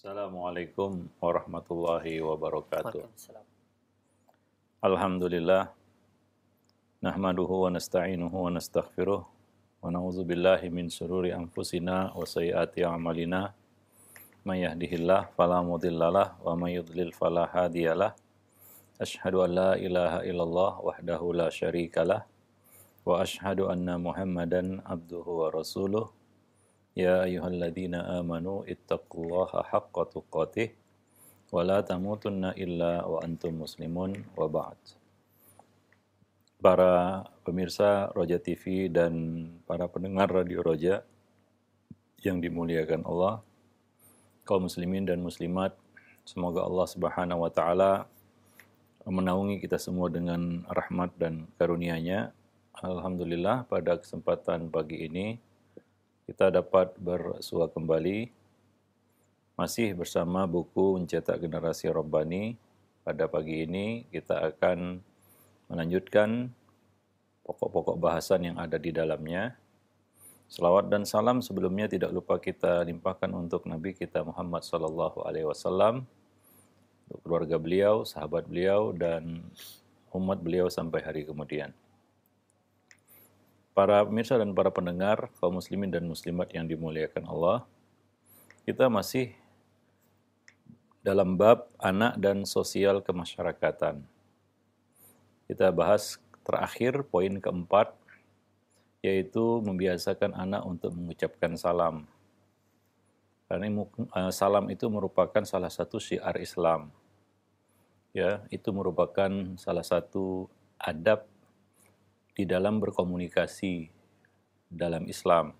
Assalamualaikum warahmatullahi wabarakatuh. Waalaikumsalam. Alhamdulillah, nahmaduhu wa nasta'inuhu wa nastaghfiruh, wa na'udzu billahi min syururi anfusina wa sayyiati a'malina. May yahdihillah fala mudhillalah wa may yudlil fala hadiyalah. Asyhadu an la ilaha illallah wahdahu la syarikalah wa asyhadu anna Muhammadan abduhu wa rasuluh. Ya ayyuhalladzina amanu ittaqullaha haqqa tuqatih wa la tamutunna illa wa antum muslimun wa ba'd. Para pemirsa Roja TV dan para pendengar Radio Roja yang dimuliakan Allah, kaum muslimin dan muslimat, semoga Allah Subhanahu wa taala menaungi kita semua dengan rahmat dan karunia-Nya. Alhamdulillah, pada kesempatan pagi ini kita dapat bersua kembali masih bersama buku Mencetak Generasi Rabbani. Pada pagi ini kita akan melanjutkan pokok-pokok bahasan yang ada di dalamnya. Selawat dan salam sebelumnya tidak lupa kita limpahkan untuk Nabi kita Muhammad sallallahu alaihi wasallam, untuk keluarga beliau, sahabat beliau, dan umat beliau sampai hari kemudian. Para pemirsa dan para pendengar, kaum muslimin dan muslimat yang dimuliakan Allah, kita masih dalam bab anak dan sosial kemasyarakatan. Kita bahas terakhir poin keempat, yaitu membiasakan anak untuk mengucapkan salam. Karena salam itu merupakan salah satu syiar Islam. Ya, itu merupakan salah satu adab di dalam berkomunikasi dalam Islam,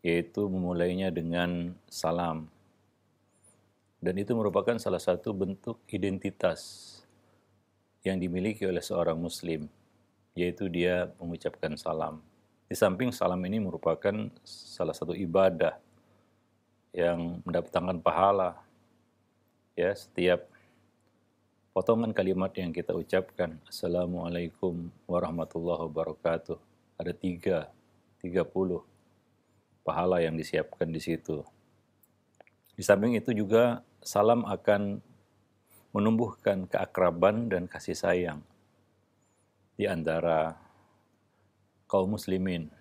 yaitu memulainya dengan salam. Dan itu merupakan salah satu bentuk identitas yang dimiliki oleh seorang muslim, yaitu dia mengucapkan salam. Di samping salam ini merupakan salah satu ibadah yang mendatangkan pahala. Ya, setiap potongan kalimat yang kita ucapkan, Assalamualaikum warahmatullahi wabarakatuh, ada 30 pahala yang disiapkan di situ. Di samping itu juga salam akan menumbuhkan keakraban dan kasih sayang di antara kaum muslimin.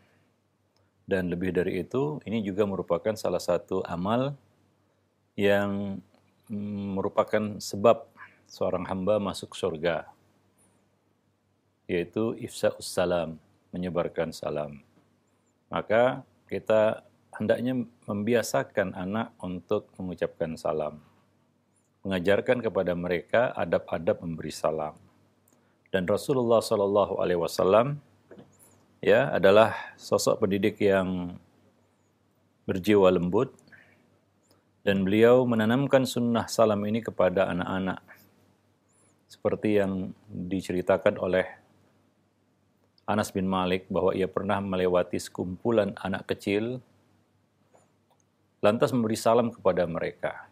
Dan lebih dari itu, ini juga merupakan salah satu amal yang merupakan sebab seorang hamba masuk surga, yaitu ifsa'us salam, menyebarkan salam. Maka kita hendaknya membiasakan anak untuk mengucapkan salam, mengajarkan kepada mereka adab-adab memberi salam. Dan Rasulullah Shallallahu Alaihi Wasallam ya adalah sosok pendidik yang berjiwa lembut, dan beliau menanamkan sunnah salam ini kepada anak-anak, seperti yang diceritakan oleh Anas bin Malik bahwa ia pernah melewati sekumpulan anak kecil, lantas memberi salam kepada mereka.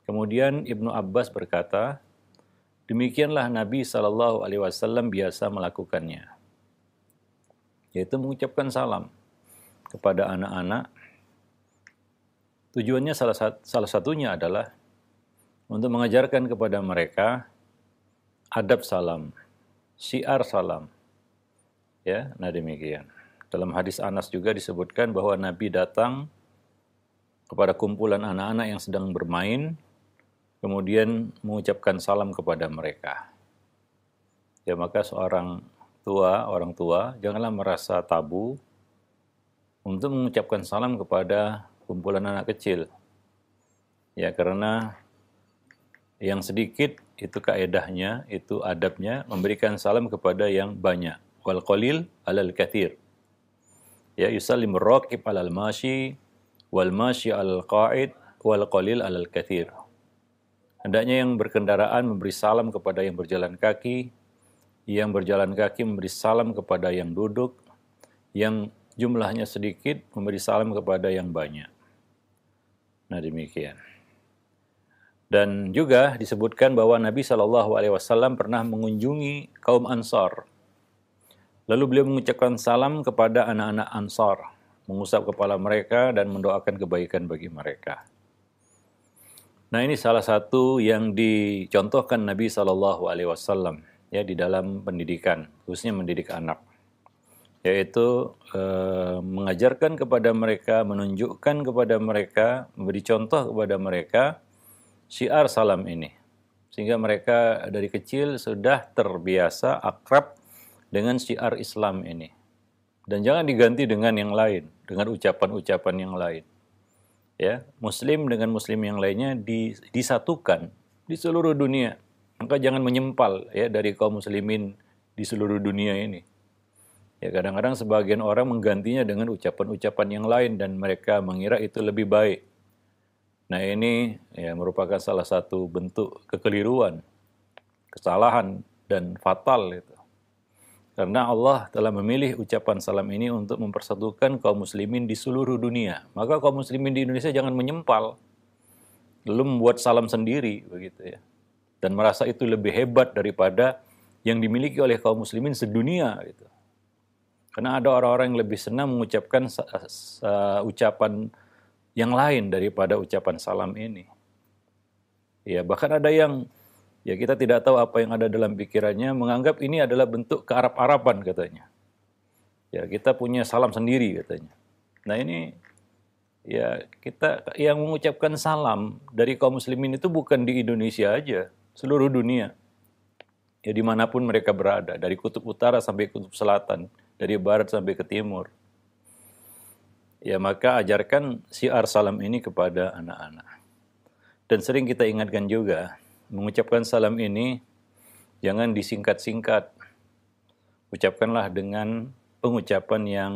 Kemudian Ibnu Abbas berkata, demikianlah Nabi SAW biasa melakukannya, yaitu mengucapkan salam kepada anak-anak. Tujuannya salah satunya adalah untuk mengajarkan kepada mereka adab salam, syiar salam. Ya, nah demikian. Dalam hadis Anas juga disebutkan bahwa Nabi datang kepada kumpulan anak-anak yang sedang bermain, kemudian mengucapkan salam kepada mereka. Ya, maka orang tua, janganlah merasa tabu untuk mengucapkan salam kepada kumpulan anak kecil. Ya, karena yang sedikit itu kaedahnya, itu adabnya memberikan salam kepada yang banyak. Wal qalil alal katsir. Ya, yusallimu raqib alal mashi wal mashi alal qa'id wal qalil alal katsir. Hendaknya yang berkendaraan memberi salam kepada yang berjalan kaki, yang berjalan kaki memberi salam kepada yang duduk, yang jumlahnya sedikit memberi salam kepada yang banyak. Nah, demikian. Dan juga disebutkan bahwa Nabi SAW pernah mengunjungi kaum Ansar. Lalu beliau mengucapkan salam kepada anak-anak Ansar, mengusap kepala mereka dan mendoakan kebaikan bagi mereka. Nah, ini salah satu yang dicontohkan Nabi SAW ya di dalam pendidikan, khususnya mendidik anak, yaitu mengajarkan kepada mereka, menunjukkan kepada mereka, memberi contoh kepada mereka syiar salam ini, sehingga mereka dari kecil sudah terbiasa akrab dengan syiar Islam ini, dan jangan diganti dengan yang lain, dengan ucapan-ucapan yang lain. Ya, Muslim dengan Muslim yang lainnya disatukan di seluruh dunia. Maka jangan menyempal ya dari kaum muslimin di seluruh dunia ini. Ya, kadang-kadang sebagian orang menggantinya dengan ucapan-ucapan yang lain dan mereka mengira itu lebih baik. Nah, ini ya merupakan salah satu bentuk kekeliruan, kesalahan dan fatal itu. Karena Allah telah memilih ucapan salam ini untuk mempersatukan kaum muslimin di seluruh dunia. Maka kaum muslimin di Indonesia jangan menyempal, lalu membuat salam sendiri begitu ya. Dan merasa itu lebih hebat daripada yang dimiliki oleh kaum muslimin sedunia gitu. Karena ada orang-orang yang lebih senang mengucapkan ucapan yang lain daripada ucapan salam ini. Ya, bahkan ada yang ya kita tidak tahu apa yang ada dalam pikirannya, menganggap ini adalah bentuk kearab-araban katanya. Ya, kita punya salam sendiri katanya. Nah, ini ya kita yang mengucapkan salam dari kaum muslimin itu bukan di Indonesia aja, seluruh dunia. Ya, dimanapun mereka berada, dari kutub utara sampai kutub selatan, dari barat sampai ke timur. Ya, maka ajarkan syiar salam ini kepada anak-anak. Dan sering kita ingatkan juga, mengucapkan salam ini jangan disingkat-singkat. Ucapkanlah dengan pengucapan yang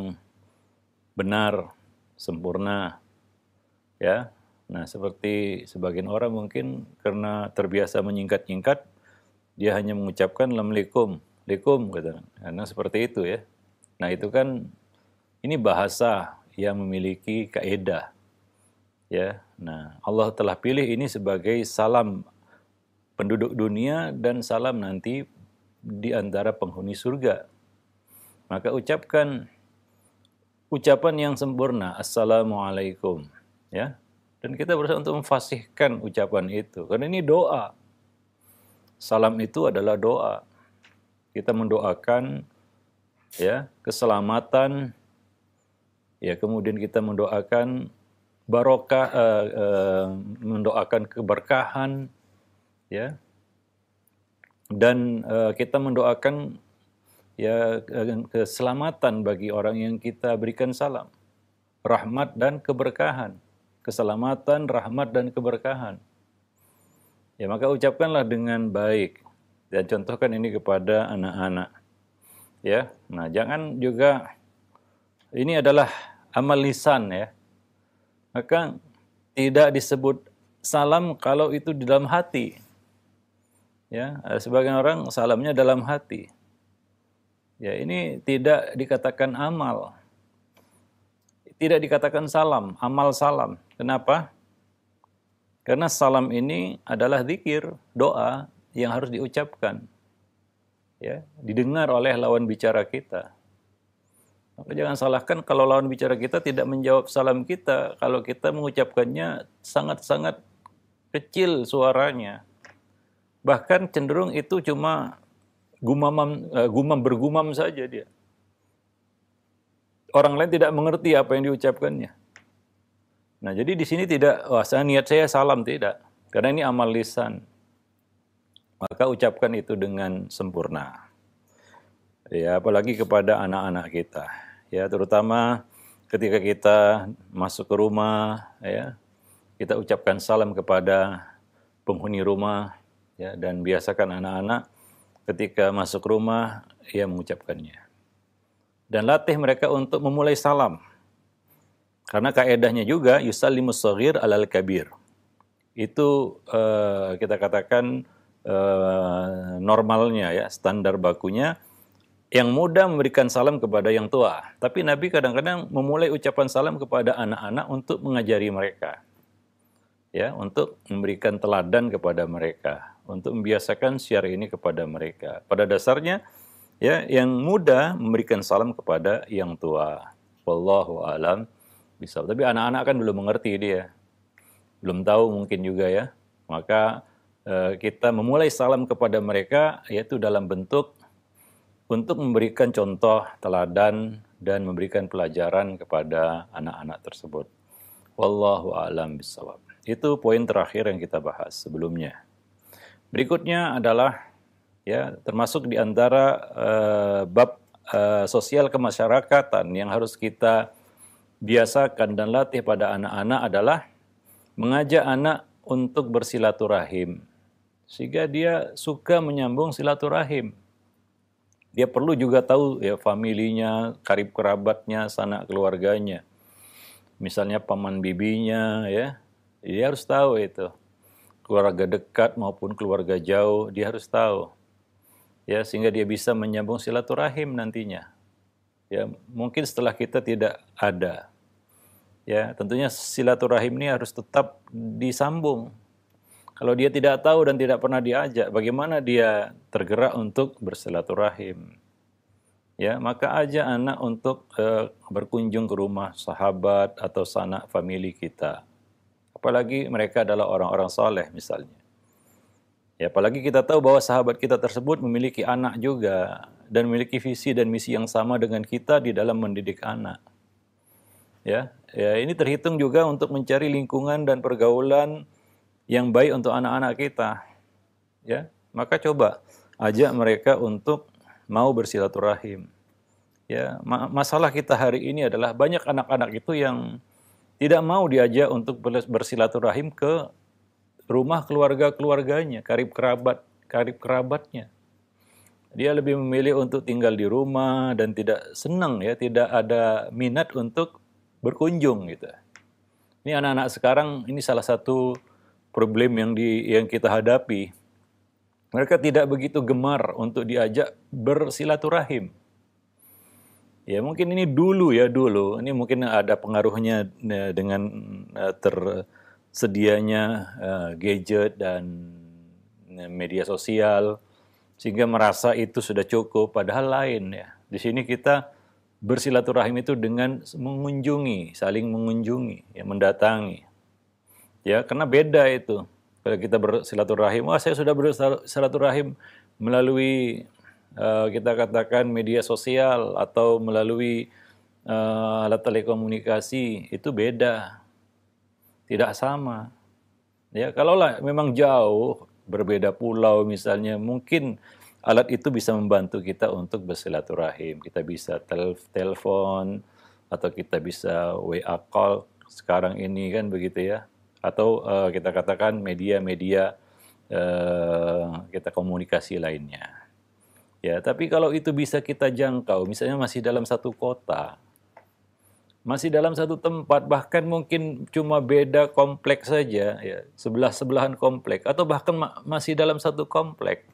benar, sempurna. Ya. Nah, seperti sebagian orang mungkin karena terbiasa menyingkat-nyingkat, dia hanya mengucapkan Assalamualaikum, Waalaikum kata. Karena seperti itu ya. Nah, itu kan ini bahasa yang memiliki kaidah. Ya. Nah, Allah telah pilih ini sebagai salam penduduk dunia dan salam nanti di antara penghuni surga. Maka ucapkan ucapan yang sempurna, Assalamualaikum. Ya. Dan kita berusaha untuk memfasihkan ucapan itu. Karena ini doa. Salam itu adalah doa. Kita mendoakan ya keselamatan, ya kemudian kita mendoakan barokah, mendoakan keberkahan, ya, dan kita mendoakan ya keselamatan bagi orang yang kita berikan salam, rahmat dan keberkahan, keselamatan, rahmat dan keberkahan. Ya, maka ucapkanlah dengan baik dan contohkan ini kepada anak-anak. Ya, nah jangan juga ini adalah amal lisan ya, maka tidak disebut salam kalau itu di dalam hati. Ya, sebagian orang salamnya dalam hati. Ya, ini tidak dikatakan amal. Tidak dikatakan salam, amal salam. Kenapa? Karena salam ini adalah zikir, doa yang harus diucapkan. Ya, didengar oleh lawan bicara kita. Maka jangan salahkan kalau lawan bicara kita tidak menjawab salam kita, kalau kita mengucapkannya sangat-sangat kecil suaranya. Bahkan cenderung itu cuma bergumam saja dia. Orang lain tidak mengerti apa yang diucapkannya. Nah, jadi di sini tidak, niat saya salam, tidak. Karena ini amal lisan. Maka ucapkan itu dengan sempurna. Ya, apalagi kepada anak-anak kita. Ya, terutama ketika kita masuk ke rumah, ya, kita ucapkan salam kepada penghuni rumah. Ya, dan biasakan anak-anak ketika masuk rumah, ia mengucapkannya. Dan latih mereka untuk memulai salam. Karena kaedahnya juga, yusallimus shaghir alal kabir. Itu kita katakan normalnya ya, standar bakunya. Yang muda memberikan salam kepada yang tua. Tapi Nabi kadang-kadang memulai ucapan salam kepada anak-anak untuk mengajari mereka. Ya, untuk memberikan teladan kepada mereka, untuk membiasakan syiar ini kepada mereka. Pada dasarnya, ya, yang muda memberikan salam kepada yang tua. Wallahu a'lam bishawab. Tapi anak-anak kan belum mengerti dia, belum tahu mungkin juga ya. Maka kita memulai salam kepada mereka yaitu dalam bentuk untuk memberikan contoh teladan dan memberikan pelajaran kepada anak-anak tersebut. Wallahu a'lam bishawab. Itu poin terakhir yang kita bahas sebelumnya. Berikutnya adalah ya termasuk di antara bab sosial kemasyarakatan yang harus kita biasakan dan latih pada anak-anak adalah mengajak anak untuk bersilaturahim. Sehingga dia suka menyambung silaturahim. Dia perlu juga tahu ya familinya, karib kerabatnya, sanak keluarganya. Misalnya paman bibinya ya. Dia harus tahu itu. Keluarga dekat maupun keluarga jauh, dia harus tahu. Ya, sehingga dia bisa menyambung silaturahim nantinya. Ya, mungkin setelah kita tidak ada. Ya, tentunya silaturahim ini harus tetap disambung. Kalau dia tidak tahu dan tidak pernah diajak, bagaimana dia tergerak untuk bersilaturahim? Ya, maka ajak anak untuk berkunjung ke rumah sahabat atau sanak famili kita. Apalagi mereka adalah orang-orang soleh misalnya. Ya, apalagi kita tahu bahwa sahabat kita tersebut memiliki anak juga dan memiliki visi dan misi yang sama dengan kita di dalam mendidik anak. Ya, ini terhitung juga untuk mencari lingkungan dan pergaulan yang baik untuk anak-anak kita. Ya, maka coba ajak mereka untuk mau bersilaturahim. Ya, masalah kita hari ini adalah banyak anak-anak itu yang tidak mau diajak untuk bersilaturahim ke rumah keluarga-keluarganya, karib kerabatnya. Dia lebih memilih untuk tinggal di rumah dan tidak senang ya, tidak ada minat untuk berkunjung gitu. Ini anak-anak sekarang ini salah satu problem yang kita hadapi. Mereka tidak begitu gemar untuk diajak bersilaturahim. Ya mungkin ini dulu. Ini mungkin ada pengaruhnya dengan tersedianya gadget dan media sosial sehingga merasa itu sudah cukup. Padahal lain ya. Di sini kita bersilaturahim itu dengan mengunjungi, saling mengunjungi, ya, mendatangi. Ya, karena beda itu. Kalau kita bersilaturahim, saya sudah bersilaturahim melalui kita katakan media sosial atau melalui alat telekomunikasi, itu beda. Tidak sama. Ya, kalaulah memang jauh, berbeda pulau misalnya, mungkin alat itu bisa membantu kita untuk bersilaturahim. Kita bisa telepon atau kita bisa WA call sekarang ini kan begitu ya. Atau kita katakan media-media kita komunikasi lainnya. Ya, tapi kalau itu bisa kita jangkau, misalnya masih dalam satu kota, masih dalam satu tempat, bahkan mungkin cuma beda komplek saja, ya, sebelah-sebelahan komplek, atau bahkan masih dalam satu komplek.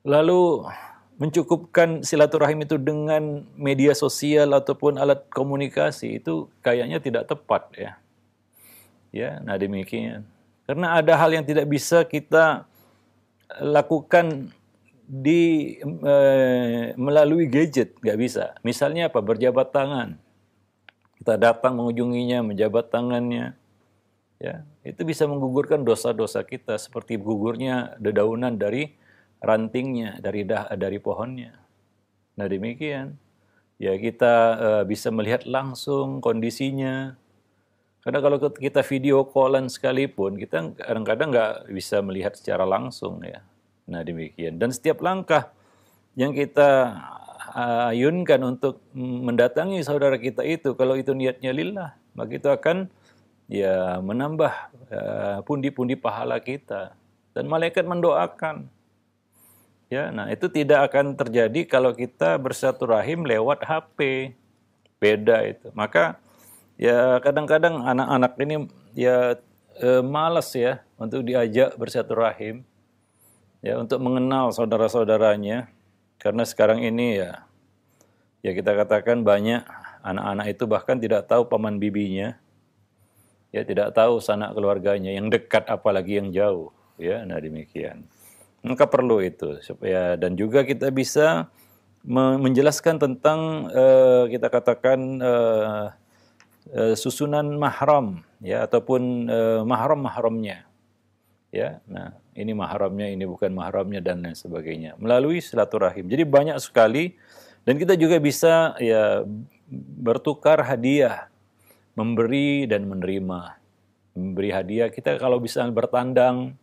Lalu mencukupkan silaturahim itu dengan media sosial ataupun alat komunikasi itu kayaknya tidak tepat ya. Ya, nah demikian. Karena ada hal yang tidak bisa kita lakukan melalui gadget, nggak bisa. Misalnya apa? Berjabat tangan. Kita datang mengunjunginya, menjabat tangannya. Ya, itu bisa menggugurkan dosa-dosa kita seperti gugurnya dedaunan dari rantingnya, dari pohonnya. Nah demikian. Ya kita bisa melihat langsung kondisinya. Karena kalau kita video callan sekalipun, kita kadang-kadang nggak bisa melihat secara langsung ya. Nah demikian. Dan setiap langkah yang kita ayunkan untuk mendatangi saudara kita itu, kalau itu niatnya lillah, maka itu akan ya menambah pundi-pundi pahala kita. Dan malaikat mendoakan. Ya, nah itu tidak akan terjadi kalau kita bersilaturahim lewat HP. Beda itu. Maka ya kadang-kadang anak-anak ini ya malas ya untuk diajak bersilaturahim. Ya, untuk mengenal saudara-saudaranya. Karena sekarang ini ya kita katakan banyak anak-anak itu bahkan tidak tahu paman bibinya. Ya, tidak tahu sanak keluarganya yang dekat apalagi yang jauh, ya. Nah, demikian. Maka perlu itu supaya dan juga kita bisa menjelaskan tentang kita katakan susunan mahram ya ataupun mahram-mahramnya ya. Nah, ini mahramnya, ini bukan mahramnya dan lain sebagainya melalui silaturahim. Jadi banyak sekali dan kita juga bisa ya bertukar hadiah, memberi dan menerima. Memberi hadiah kita kalau bisa bertandang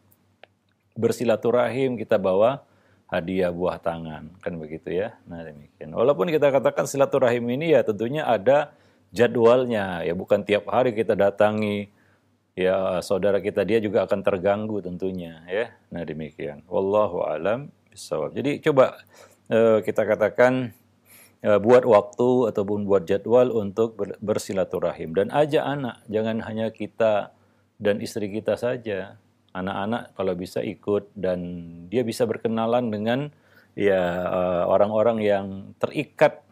bersilaturahim kita bawa hadiah buah tangan, kan begitu ya. Nah demikian. Walaupun kita katakan silaturahim ini ya tentunya ada jadwalnya, ya bukan tiap hari kita datangi, ya saudara kita dia juga akan terganggu tentunya ya. Nah demikian. Wallahu alam bishawab. Jadi coba kita katakan buat waktu ataupun buat jadwal untuk bersilaturahim dan ajak anak, jangan hanya kita dan istri kita saja. Anak-anak kalau bisa ikut dan dia bisa berkenalan dengan ya orang-orang yang terikat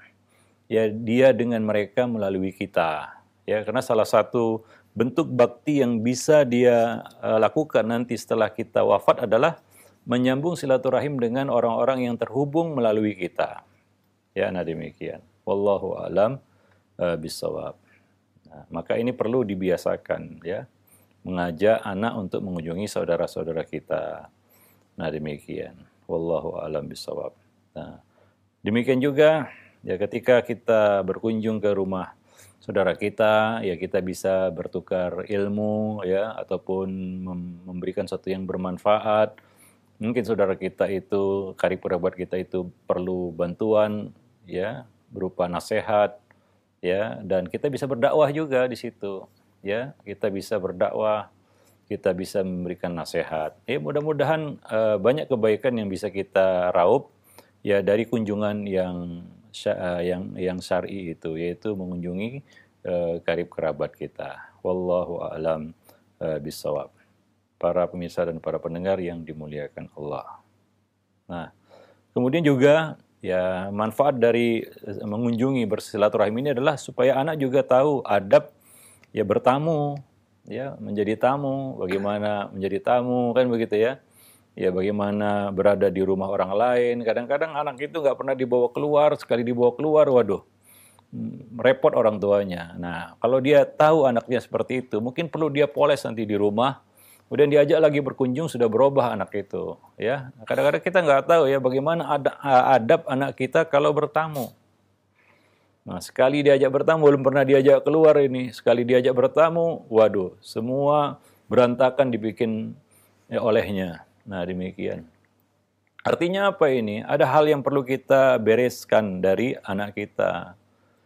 ya dia dengan mereka melalui kita. Ya, karena salah satu bentuk bakti yang bisa dia lakukan nanti setelah kita wafat adalah menyambung silaturahim dengan orang-orang yang terhubung melalui kita. Ya, nah demikian. Wallahu alam bishawab. Nah, maka ini perlu dibiasakan ya. Mengajak anak untuk mengunjungi saudara-saudara kita. Nah demikian. Wallahu a'lam bishawab. Nah, demikian juga ya ketika kita berkunjung ke rumah saudara kita, ya kita bisa bertukar ilmu ya ataupun memberikan sesuatu yang bermanfaat. Mungkin saudara kita itu, karib kerabat kita itu perlu bantuan ya berupa nasihat ya dan kita bisa berdakwah juga di situ. Ya, kita bisa berdakwah, kita bisa memberikan nasihat. Mudah-mudahan banyak kebaikan yang bisa kita raup ya dari kunjungan yang syar'i itu, yaitu mengunjungi karib kerabat kita. Wallahu a'lam bishawab. Para pemirsa dan para pendengar yang dimuliakan Allah. Nah, kemudian juga ya manfaat dari mengunjungi bersilaturahim ini adalah supaya anak juga tahu adab ya bertamu, ya menjadi tamu, bagaimana menjadi tamu kan begitu ya. Ya bagaimana berada di rumah orang lain. Kadang-kadang anak itu nggak pernah dibawa keluar, sekali dibawa keluar, waduh, repot orang tuanya. Nah kalau dia tahu anaknya seperti itu, mungkin perlu dia poles nanti di rumah. Kemudian diajak lagi berkunjung sudah berubah anak itu. Ya kadang-kadang kita nggak tahu ya bagaimana adab anak kita kalau bertamu. Nah, sekali diajak bertamu, belum pernah diajak keluar ini. Sekali diajak bertamu, waduh, semua berantakan dibikin ya, olehnya. Nah, demikian. Artinya apa ini? Ada hal yang perlu kita bereskan dari anak kita.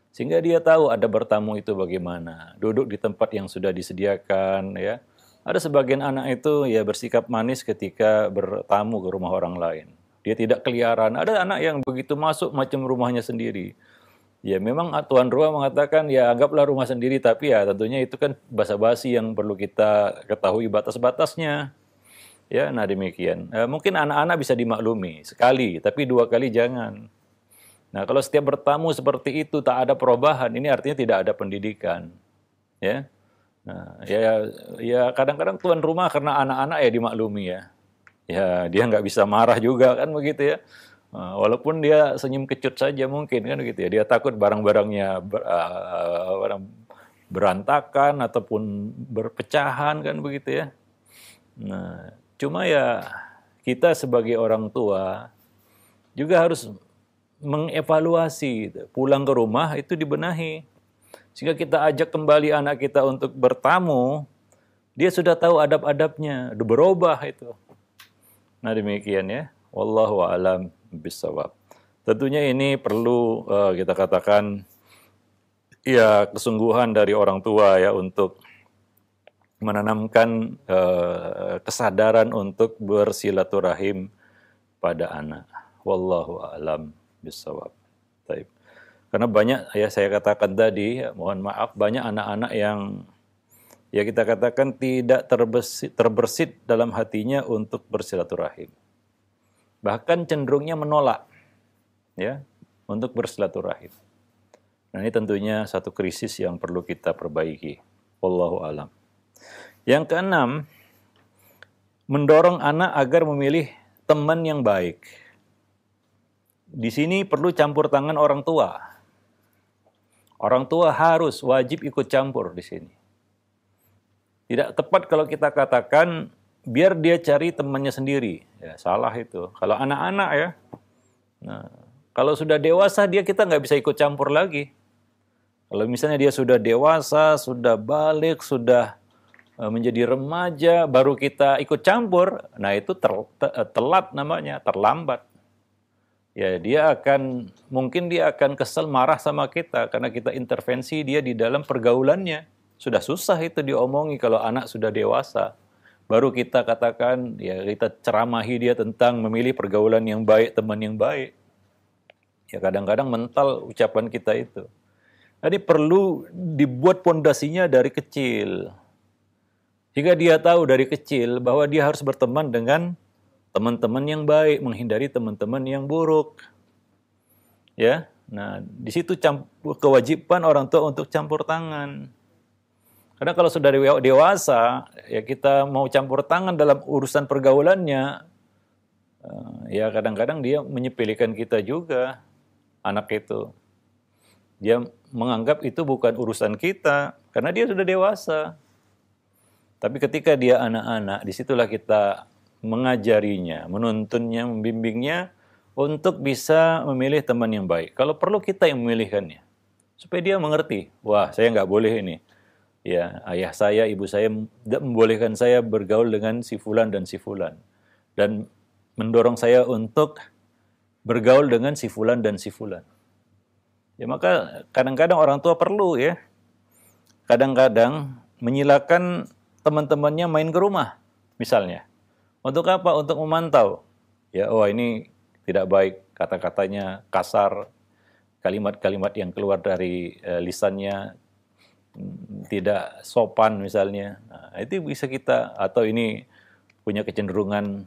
Sehingga dia tahu ada bertamu itu bagaimana. Duduk di tempat yang sudah disediakan, ya. Ada sebagian anak itu ya bersikap manis ketika bertamu ke rumah orang lain. Dia tidak keliaran. Ada anak yang begitu masuk macam rumahnya sendiri. Ya memang tuan rumah mengatakan ya anggaplah rumah sendiri, tapi ya tentunya itu kan basa-basi yang perlu kita ketahui batas-batasnya. Ya, nah demikian. Mungkin anak-anak bisa dimaklumi sekali, tapi 2 kali jangan. Nah kalau setiap bertamu seperti itu tak ada perubahan, ini artinya tidak ada pendidikan. Ya, nah, ya kadang-kadang tuan rumah karena anak-anak ya dimaklumi ya. Ya dia nggak bisa marah juga kan begitu ya. Walaupun dia senyum kecut saja mungkin kan gitu ya, dia takut barang-barangnya berantakan ataupun berpecahan kan begitu ya. Nah, cuma ya kita sebagai orang tua juga harus mengevaluasi, pulang ke rumah itu dibenahi. Sehingga kita ajak kembali anak kita untuk bertamu, dia sudah tahu adab-adabnya, udah berubah itu. Nah demikian ya, wallahu a'lam bishawab. Tentunya ini perlu kita katakan ya kesungguhan dari orang tua ya untuk menanamkan kesadaran untuk bersilaturahim pada anak. Wallahu a'lam bishawab. Baik. Karena banyak ya saya katakan tadi, ya, mohon maaf banyak anak-anak yang ya kita katakan tidak terbersit dalam hatinya untuk bersilaturahim. Bahkan cenderungnya menolak ya untuk bersilaturahim. Nah, ini tentunya satu krisis yang perlu kita perbaiki. Wallahu alam. Yang keenam, mendorong anak agar memilih teman yang baik. Di sini perlu campur tangan orang tua. Orang tua harus wajib ikut campur di sini. Tidak tepat kalau kita katakan biar dia cari temannya sendiri. Ya, salah itu. Kalau anak-anak ya. Nah, kalau sudah dewasa kita nggak bisa ikut campur lagi. Kalau misalnya dia sudah dewasa, sudah balik, sudah menjadi remaja, baru kita ikut campur, nah itu telat namanya, terlambat. Ya, mungkin dia akan kesel, marah sama kita karena kita intervensi dia di dalam pergaulannya. Sudah susah itu diomongi kalau anak sudah dewasa. Baru kita katakan, ya kita ceramahi dia tentang memilih pergaulan yang baik, teman yang baik. Ya kadang-kadang mental ucapan kita itu. Jadi perlu dibuat pondasinya dari kecil. Jika dia tahu dari kecil bahwa dia harus berteman dengan teman-teman yang baik, menghindari teman-teman yang buruk. Ya. Nah, di situ kewajiban orang tua untuk campur tangan. Karena kalau sudah dewasa, ya kita mau campur tangan dalam urusan pergaulannya, ya kadang-kadang dia menyepelekan kita juga, anak itu. Dia menganggap itu bukan urusan kita, karena dia sudah dewasa. Tapi ketika dia anak-anak, disitulah kita mengajarinya, menuntunnya, membimbingnya untuk bisa memilih teman yang baik. Kalau perlu kita yang memilihkannya, supaya dia mengerti, wah saya nggak boleh ini. Ya, ayah saya, ibu saya tidak membolehkan saya bergaul dengan si fulan dan si fulan. Dan mendorong saya untuk bergaul dengan si fulan dan si fulan. Ya maka kadang-kadang orang tua perlu ya, kadang-kadang menyilakan teman-temannya main ke rumah, misalnya. Untuk apa? Untuk memantau. Ya, oh ini tidak baik, kata-katanya kasar, kalimat-kalimat yang keluar dari lisannya tidak sopan misalnya. Nah, itu bisa kita, atau ini punya kecenderungan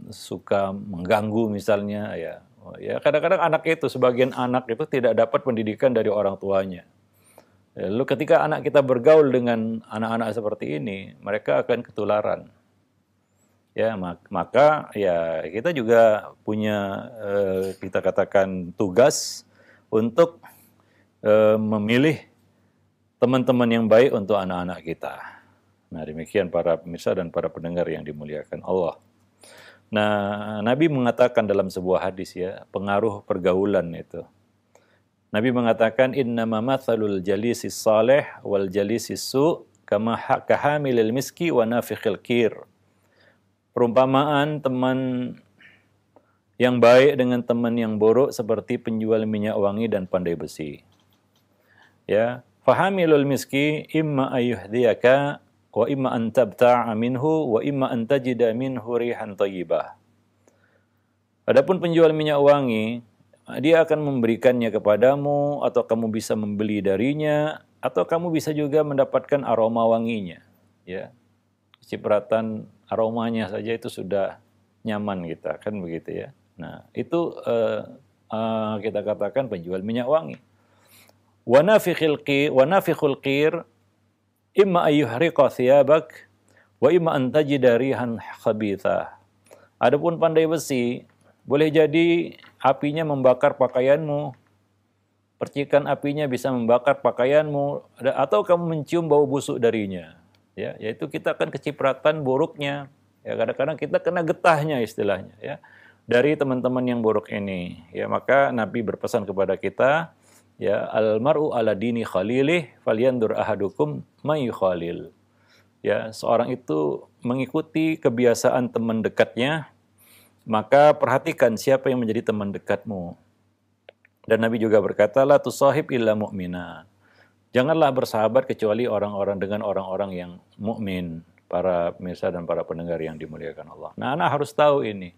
suka mengganggu misalnya. Ya kadang-kadang sebagian anak itu tidak dapat pendidikan dari orang tuanya. Lalu ketika anak kita bergaul dengan anak-anak seperti ini, mereka akan ketularan. Ya, maka ya kita juga punya kita katakan tugas untuk memilih teman-teman yang baik untuk anak-anak kita. Nah, demikian para pemirsa dan para pendengar yang dimuliakan Allah. Nah, Nabi mengatakan dalam sebuah hadis ya, pengaruh pergaulan itu. Nabi mengatakan innama matsalul jalisis salih wal jalisis su kama kahamilil miski wa nafikhil kir. Perumpamaan teman yang baik dengan teman yang buruk seperti penjual minyak wangi dan pandai besi. Ya, fahamilul miski imma ayyuhdiyaka wa imma an tabta'a minhu wa imma an tajida minhu rihan thayyibah. Adapun penjual minyak wangi, dia akan memberikannya kepadamu, atau kamu bisa membeli darinya, atau kamu bisa juga mendapatkan aroma wanginya. Ya, cipratan aromanya saja itu sudah nyaman kita, kan begitu ya. Nah, itu kita katakan penjual minyak wangi. Wa nafikhul qir imma ayyuhriqa thiyabak wa imma an tajida rihan khabithah. Adapun pandai besi, boleh jadi apinya membakar pakaianmu, percikan apinya bisa membakar pakaianmu, atau kamu mencium bau busuk darinya. Ya, yaitu kita akan kecipratan buruknya. Ya, kadang-kadang kita kena getahnya istilahnya. Ya, dari teman-teman yang buruk ini. Ya, maka Nabi berpesan kepada kita, ya al-mar'u ala dini khalilih falyandur ahadukum may khalil. Ya, seorang itu mengikuti kebiasaan teman dekatnya, maka perhatikan siapa yang menjadi teman dekatmu. Dan Nabi juga berkata, la tusahib illa mu'mina. Janganlah bersahabat kecuali dengan orang-orang yang mukmin, para pemirsa dan para pendengar yang dimuliakan Allah. Nah, anak harus tahu ini.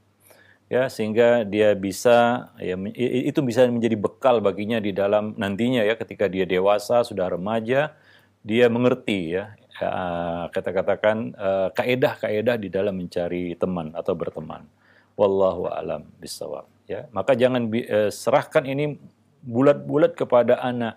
Ya, sehingga dia bisa, ya, itu bisa menjadi bekal baginya di dalam nantinya ya, ketika dia dewasa, sudah remaja, dia mengerti ya, kata-katakan kaedah-kaedah di dalam mencari teman atau berteman. Wallahu a'lam bishawab. Ya, maka jangan serahkan ini bulat-bulat kepada anak.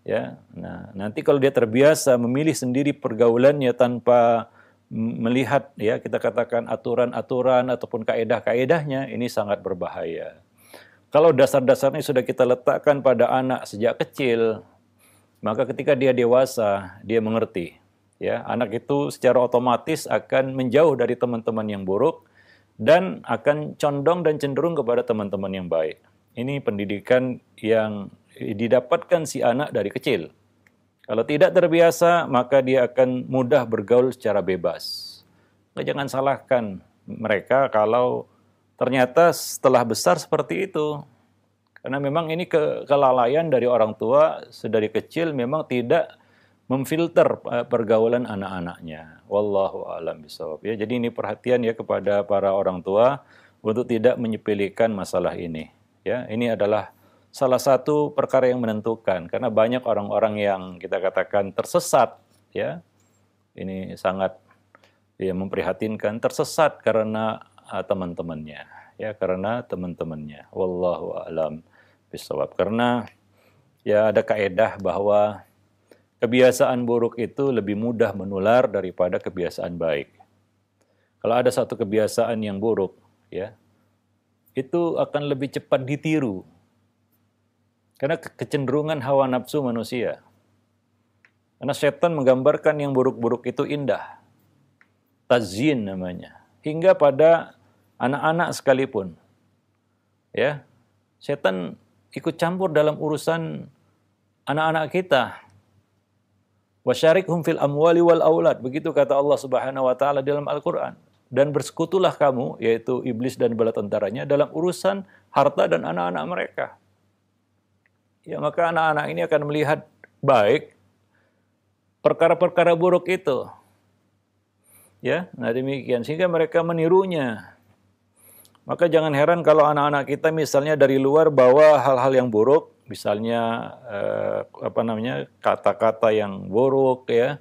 Ya, nah nanti kalau dia terbiasa memilih sendiri pergaulannya tanpa melihat ya kita katakan aturan-aturan ataupun kaedah-kaedahnya, ini sangat berbahaya. Kalau dasar-dasarnya sudah kita letakkan pada anak sejak kecil, maka ketika dia dewasa, dia mengerti. Ya, anak itu secara otomatis akan menjauh dari teman-teman yang buruk dan akan condong dan cenderung kepada teman-teman yang baik. Ini pendidikan yang didapatkan si anak dari kecil. Kalau tidak terbiasa, maka dia akan mudah bergaul secara bebas. Jangan salahkan mereka kalau ternyata setelah besar seperti itu. Karena memang ini kelalaian dari orang tua sedari kecil memang tidak memfilter pergaulan anak-anaknya. Wallahu a'lam bishawab. Ya, jadi ini perhatian ya kepada para orang tua untuk tidak menyepelekan masalah ini. Ya, ini adalah salah satu perkara yang menentukan karena banyak orang-orang yang kita katakan tersesat, ya. Ini sangat ya memprihatinkan, tersesat karena teman-temannya, ya, karena teman-temannya. Wallahu a'lam bishawab. Karena ya ada kaedah bahwa kebiasaan buruk itu lebih mudah menular daripada kebiasaan baik. Kalau ada satu kebiasaan yang buruk, ya, itu akan lebih cepat ditiru. Karena kecenderungan hawa nafsu manusia. Karena setan menggambarkan yang buruk-buruk itu indah. Tazyin namanya. Hingga pada anak-anak sekalipun. Ya, setan ikut campur dalam urusan anak-anak kita. Wasyarikhum fil amwali wal aulad. Begitu kata Allah Subhanahu wa taala dalam Al-Qur'an. Dan bersekutulah kamu, yaitu iblis dan bala tentaranya, dalam urusan harta dan anak-anak mereka. Ya, maka anak-anak ini akan melihat baik perkara-perkara buruk itu. Ya, nah demikian sehingga mereka menirunya. Maka jangan heran kalau anak-anak kita misalnya dari luar bawa hal-hal yang buruk, misalnya kata-kata yang buruk, ya,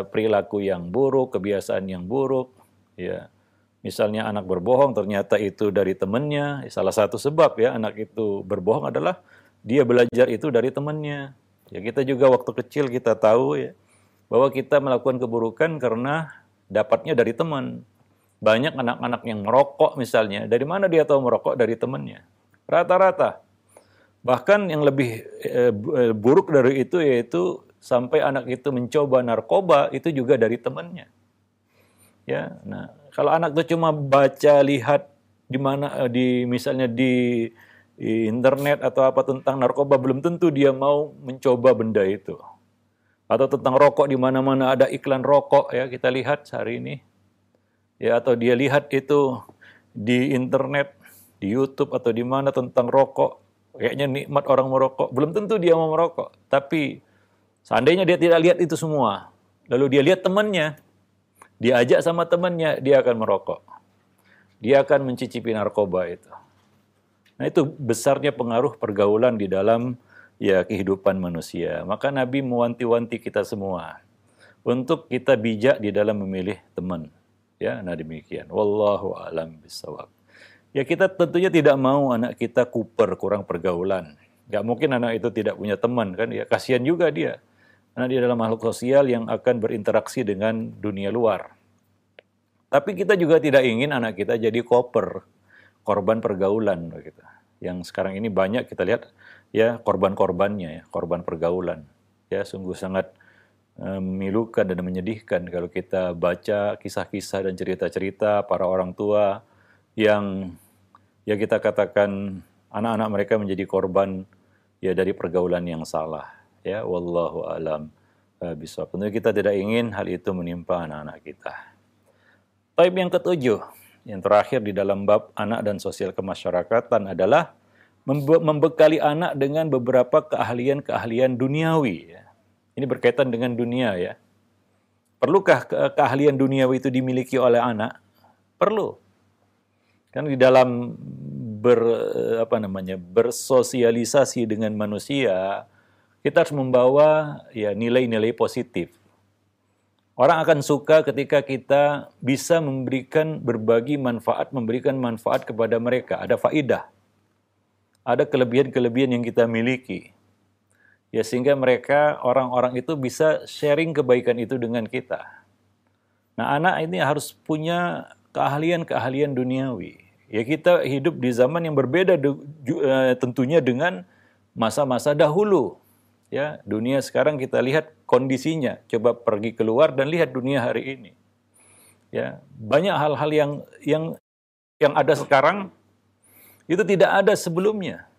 perilaku yang buruk, kebiasaan yang buruk, ya. Misalnya anak berbohong ternyata itu dari temannya. Salah satu sebab ya anak itu berbohong adalah dia belajar itu dari temannya. Ya, kita juga waktu kecil kita tahu ya bahwa kita melakukan keburukan karena dapatnya dari teman. Banyak anak-anak yang merokok misalnya, dari mana dia tahu merokok? Dari temannya. Rata-rata. Bahkan yang lebih buruk dari itu yaitu sampai anak itu mencoba narkoba itu juga dari temannya. Ya, nah kalau anak itu cuma baca lihat di mana misalnya di internet atau apa tentang narkoba, belum tentu dia mau mencoba benda itu. Atau tentang rokok, di mana-mana ada iklan rokok, ya kita lihat hari ini. Ya, atau dia lihat itu di internet, di YouTube atau di mana tentang rokok, kayaknya nikmat orang merokok, belum tentu dia mau merokok. Tapi seandainya dia tidak lihat itu semua, lalu dia lihat temannya, dia ajak sama temannya, dia akan merokok. Dia akan mencicipi narkoba itu. Nah, itu besarnya pengaruh pergaulan di dalam ya kehidupan manusia. Maka Nabi mewanti-wanti kita semua untuk kita bijak di dalam memilih teman. Ya, nah demikian. Wallahu a'lam bishawab. Ya, kita tentunya tidak mau anak kita kuper, kurang pergaulan. Gak mungkin anak itu tidak punya teman kan? Ya, kasihan juga dia. Karena dia adalah makhluk sosial yang akan berinteraksi dengan dunia luar. Tapi kita juga tidak ingin anak kita jadi koper, korban pergaulan begitu. Yang sekarang ini banyak kita lihat ya korban-korbannya ya, korban pergaulan. Ya, sungguh sangat memilukan dan menyedihkan kalau kita baca kisah-kisah dan cerita-cerita para orang tua yang ya kita katakan anak-anak mereka menjadi korban ya dari pergaulan yang salah. Ya, wallahu a'lam bishawab. Tentu kita tidak ingin hal itu menimpa anak-anak kita. Taib yang ketujuh, yang terakhir di dalam bab anak dan sosial kemasyarakatan adalah membekali anak dengan beberapa keahlian-keahlian duniawi. Ya. Ini berkaitan dengan dunia ya. Perlukah keahlian duniawi itu dimiliki oleh anak? Perlu. Kan di dalam bersosialisasi dengan manusia, kita harus membawa ya nilai-nilai positif. Orang akan suka ketika kita bisa berbagi manfaat, memberikan manfaat kepada mereka. Ada faidah. Ada kelebihan-kelebihan yang kita miliki. Ya, sehingga mereka, orang-orang itu bisa sharing kebaikan itu dengan kita. Nah, anak ini harus punya keahlian-keahlian duniawi. Ya kita hidup di zaman yang berbeda tentunya dengan masa-masa dahulu. Ya, dunia sekarang kita lihat kondisinya. Coba pergi keluar dan lihat dunia hari ini. Ya, banyak hal-hal yang ada sekarang itu tidak ada sebelumnya.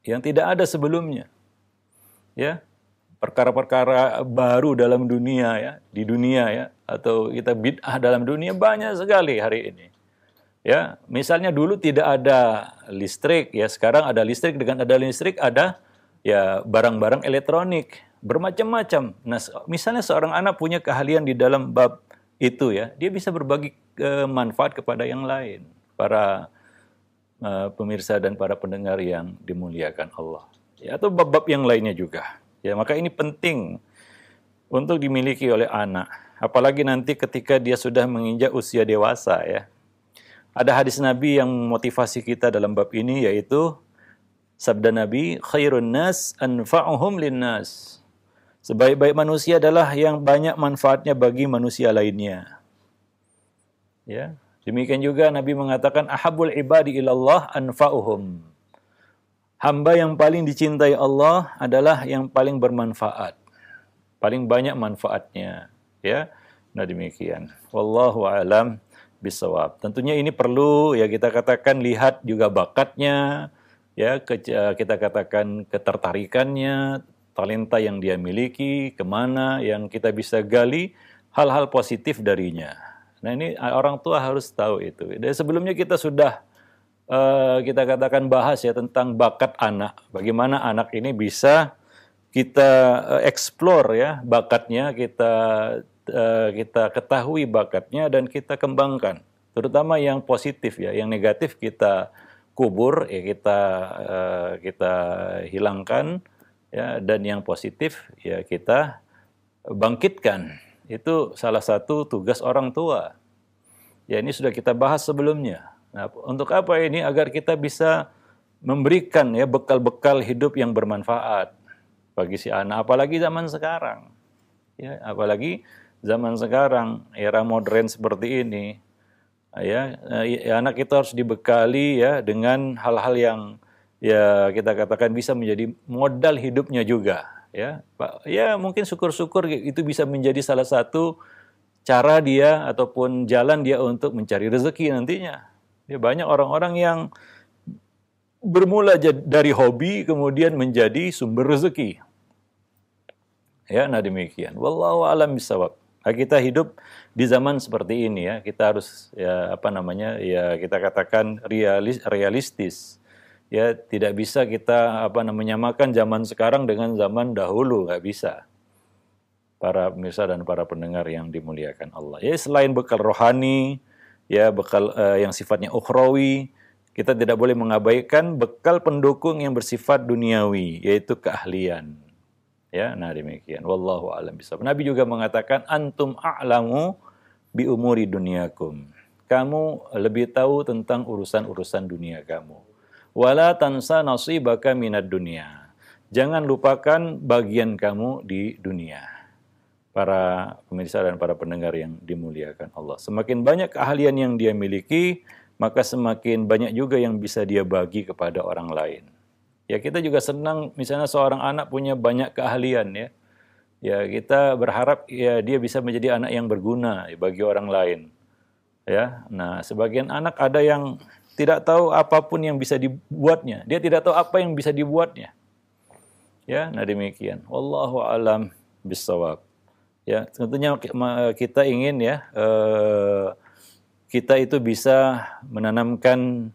Yang tidak ada sebelumnya. Ya, perkara-perkara baru dalam dunia ya, di dunia ya, atau kita bid'ah dalam dunia banyak sekali hari ini. Ya, misalnya dulu tidak ada listrik, ya sekarang ada listrik, dengan ada listrik ada ya barang-barang elektronik bermacam-macam. Nah, misalnya seorang anak punya keahlian di dalam bab itu ya, dia bisa berbagi manfaat kepada yang lain. Para pemirsa dan para pendengar yang dimuliakan Allah. Ya, atau bab-bab yang lainnya juga. Ya, maka ini penting untuk dimiliki oleh anak. Apalagi nanti ketika dia sudah menginjak usia dewasa ya. Ada hadis Nabi yang motivasi kita dalam bab ini, yaitu sabda Nabi, khairun nas anfa'uhum linnas. Sebaik-baik manusia adalah yang banyak manfaatnya bagi manusia lainnya. Ya, demikian juga Nabi mengatakan ahabul ibadi ilallah anfa'uhum. Hamba yang paling dicintai Allah adalah yang paling bermanfaat. Paling banyak manfaatnya, ya. Nah, demikian. Wallahu a'lam bishawab. Tentunya ini perlu ya kita katakan lihat juga bakatnya, ya kita katakan ketertarikannya, talenta yang dia miliki, kemana yang kita bisa gali hal-hal positif darinya. Nah, ini orang tua harus tahu itu. Dan sebelumnya kita sudah kita katakan bahas ya tentang bakat anak. Bagaimana anak ini bisa kita explore ya bakatnya, kita ketahui bakatnya dan kita kembangkan. Terutama yang positif ya, yang negatif kita kubur ya kita hilangkan ya, dan yang positif ya kita bangkitkan. Itu salah satu tugas orang tua. Ya, ini sudah kita bahas sebelumnya. Nah, untuk apa ini? Agar kita bisa memberikan ya bekal-bekal hidup yang bermanfaat bagi si anak, apalagi zaman sekarang. Ya, apalagi zaman sekarang era modern seperti ini. Ya, anak kita harus dibekali ya dengan hal-hal yang ya kita katakan bisa menjadi modal hidupnya juga, ya. Ya, mungkin syukur-syukur itu bisa menjadi salah satu cara dia ataupun jalan dia untuk mencari rezeki nantinya. Ya, banyak orang-orang yang bermula dari hobi kemudian menjadi sumber rezeki. Ya, nah demikian. Wallahu a'lam bishawab. Nah, kita hidup di zaman seperti ini ya, kita harus ya kita katakan realistis. Ya, tidak bisa kita menyamakan zaman sekarang dengan zaman dahulu, nggak bisa. Para pemirsa dan para pendengar yang dimuliakan Allah. Ya, selain bekal rohani, ya bekal yang sifatnya ukhrawi, kita tidak boleh mengabaikan bekal pendukung yang bersifat duniawi, yaitu keahlian. Ya, nah demikian. Wallahu a'lam bishawab. Nabi juga mengatakan antum a'lamu bi umuri dunyakum. Kamu lebih tahu tentang urusan-urusan dunia kamu. Wala tansa nasibaka minad dunya. Jangan lupakan bagian kamu di dunia. Para pemirsa dan para pendengar yang dimuliakan Allah. Semakin banyak keahlian yang dia miliki, maka semakin banyak juga yang bisa dia bagi kepada orang lain. Ya, kita juga senang misalnya seorang anak punya banyak keahlian ya. Ya, kita berharap ya dia bisa menjadi anak yang berguna ya, bagi orang lain. Ya. Nah, sebagian anak ada yang tidak tahu apapun yang bisa dibuatnya. Dia tidak tahu apa yang bisa dibuatnya. Ya, nah demikian. Wallahu a'lam bishawab. Ya, tentunya kita ingin ya kita itu bisa menanamkan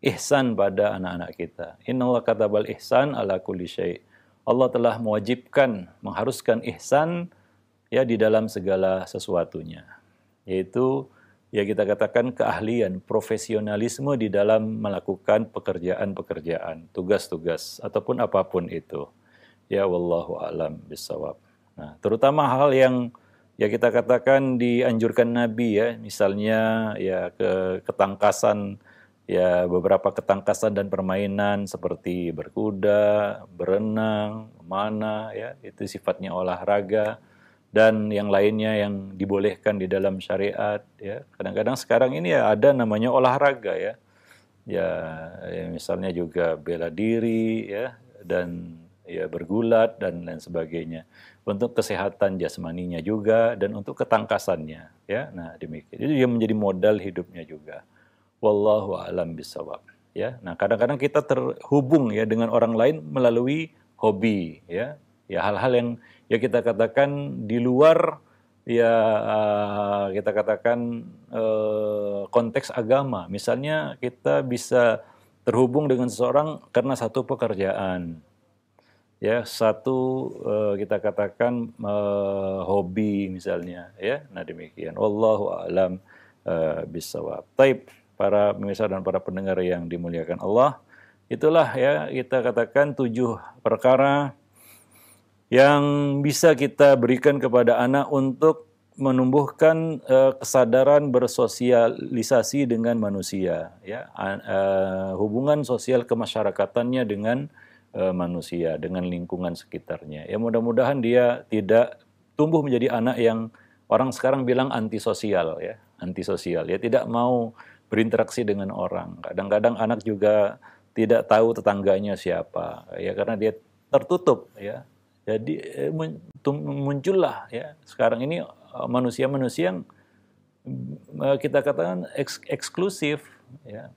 ihsan pada anak-anak kita. Innallaha katabal ihsan ala kulli syai'. Allah telah mewajibkan, mengharuskan ihsan ya di dalam segala sesuatunya. Yaitu ya kita katakan keahlian, profesionalisme di dalam melakukan pekerjaan-pekerjaan, tugas-tugas ataupun apapun itu. Ya, wallahu a'lam bishawab. Nah, terutama hal yang ya kita katakan dianjurkan Nabi ya, misalnya ya ketangkasan, ya beberapa ketangkasan dan permainan seperti berkuda, berenang, memanah ya, itu sifatnya olahraga. dan yang lainnya yang dibolehkan di dalam syariat, ya. Kadang-kadang sekarang ini ya ada namanya olahraga, ya. Ya, misalnya juga bela diri, ya, dan ya bergulat dan lain sebagainya untuk kesehatan jasmaninya juga dan untuk ketangkasannya, ya. Nah, demikian. Itu dia menjadi modal hidupnya juga. Wallahu a'lam bishawab, ya. Nah, kadang-kadang kita terhubung ya dengan orang lain melalui hobi, ya. Ya, hal-hal yang ya kita katakan di luar ya kita katakan konteks agama. Misalnya kita bisa terhubung dengan seseorang karena satu pekerjaan, ya, satu kita katakan hobi misalnya, ya. Nah, demikian. Wallahu a'lam bishawab. Taib, para pemirsa dan para pendengar yang dimuliakan Allah, itulah ya kita katakan 7 perkara yang bisa kita berikan kepada anak untuk menumbuhkan kesadaran bersosialisasi dengan manusia, ya, hubungan sosial kemasyarakatannya dengan manusia, dengan lingkungan sekitarnya. Ya, mudah-mudahan dia tidak tumbuh menjadi anak yang orang sekarang bilang antisosial, ya, antisosial, ya, tidak mau berinteraksi dengan orang. Kadang-kadang anak juga tidak tahu tetangganya siapa, ya, karena dia tertutup, ya. Jadi muncullah ya sekarang ini manusia-manusia yang kita katakan eksklusif, ya.